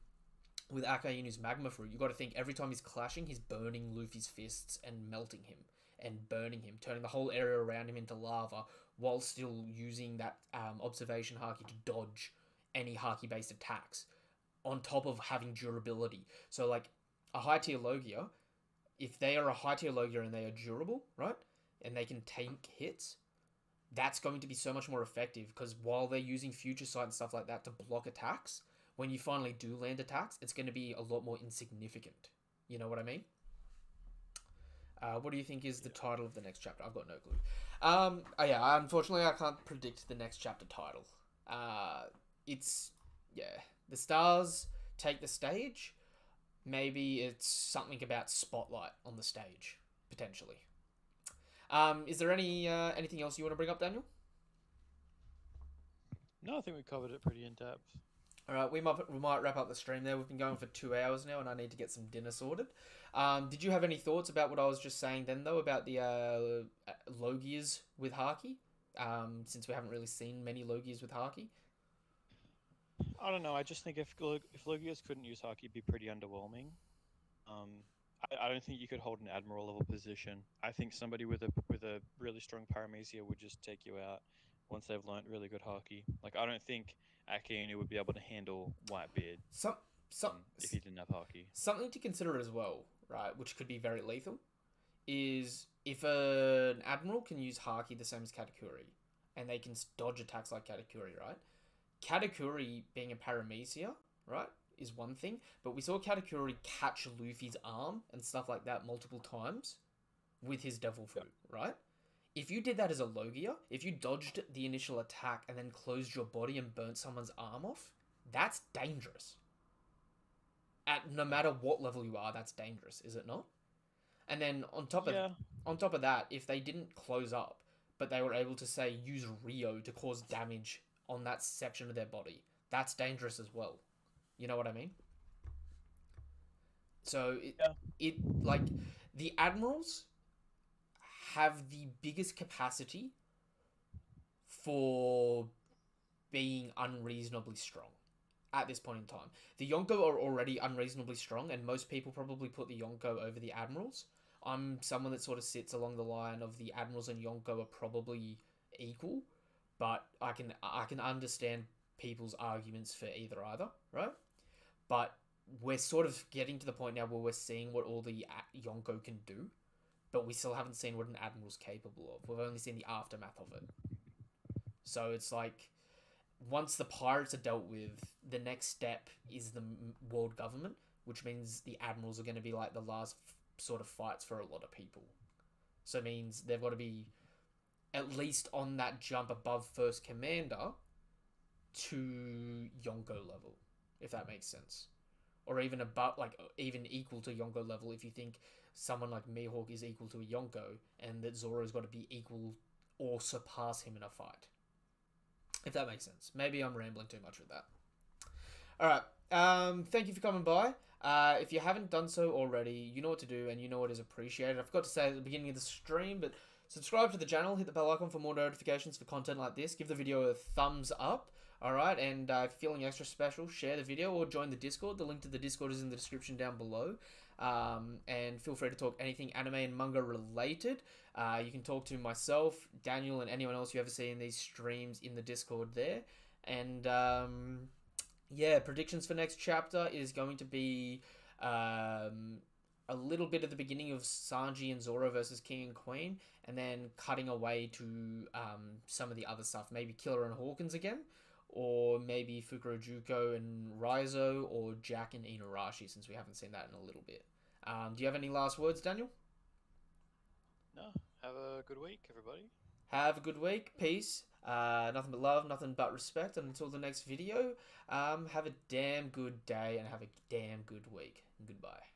with Akainu's magma fruit, you got to think every time he's clashing, he's burning Luffy's fists and melting him and burning him, turning the whole area around him into lava, while still using that observation Haki to dodge any Haki-based attacks, on top of having durability. So, like, a high-tier Logia, if they are a high-tier Logia and they are durable, right, and they can tank hits, that's going to be so much more effective, because while they're using Future Sight and stuff like that to block attacks, when you finally do land attacks, it's going to be a lot more insignificant. You know what I mean? What do you think is the title of the next chapter? I've got no clue. Unfortunately, I can't predict the next chapter title. The stars take the stage. Maybe it's something about Spotlight on the stage, potentially. Is there anything else you want to bring up, Daniel? No, I think we covered it pretty in depth. All right, we might wrap up the stream there. We've been going for 2 hours now, and I need to get some dinner sorted. Did you have any thoughts about what I was just saying then, though, about the Logias with Haki? Since we haven't really seen many Logias with Haki. I don't know. I just think if Logias couldn't use Haki, it'd be pretty underwhelming. I don't think you could hold an admiral level position. I think somebody with a really strong Paramecia would just take you out once they've learned really good Haki. Like, I don't think Akainu would be able to handle Whitebeard if he didn't have Haki. Something to consider as well, right, which could be very lethal, is if an admiral can use Haki the same as Katakuri, and they can dodge attacks like Katakuri, right? Katakuri being a Paramecia, right, is one thing, but we saw Katakuri catch Luffy's arm and stuff like that multiple times with his Devil Fruit, right? If you did that as a Logia, if you dodged the initial attack and then closed your body and burnt someone's arm off, that's dangerous. No matter what level you are, that's dangerous, is it not? And then on top of that, if they didn't close up, but they were able to say use Rio to cause damage on that section of their body, that's dangerous as well. You know what I mean? So Yeah. it like the admirals have the biggest capacity for being unreasonably strong at this point in time. The Yonko are already unreasonably strong, and most people probably put the Yonko over the admirals. I'm someone that sort of sits along the line of the admirals and Yonko are probably equal, but I can understand people's arguments for either, right? But we're sort of getting to the point now where we're seeing what all the Yonko can do, but we still haven't seen what an admiral's capable of. We've only seen the aftermath of it. So it's like once the pirates are dealt with, the next step is the world government, which means the admirals are going to be like the last sort of fights for a lot of people. So it means they've got to be at least on that jump above first commander to Yonko level, if that makes sense. Or even above, like even equal to Yonko level if you think someone like Mihawk is equal to a Yonko and that Zoro's got to be equal or surpass him in a fight. If that makes sense. Maybe I'm rambling too much with that. All right. Thank you for coming by. If you haven't done so already, you know what to do and you know what is appreciated. I forgot to say at the beginning of the stream, but subscribe to the channel, hit the bell icon for more notifications for content like this. Give the video a thumbs up. All right, and if you're feeling extra special, share the video or join the Discord. The link to the Discord is in the description down below. And feel free to talk anything anime and manga related. You can talk to myself, Daniel, and anyone else you ever see in these streams in the Discord there. And yeah, predictions for next chapter is going to be a little bit at the beginning of Sanji and Zoro versus King and Queen, and then cutting away to some of the other stuff. Maybe Killer and Hawkins again, or maybe Fukurojuko and Raizo, or Jack and Inuarashi, since we haven't seen that in a little bit. Do you have any last words, Daniel? No. Have a good week, everybody. Have a good week. Peace. Nothing but love, nothing but respect. And until the next video, have a damn good day and have a damn good week. Goodbye.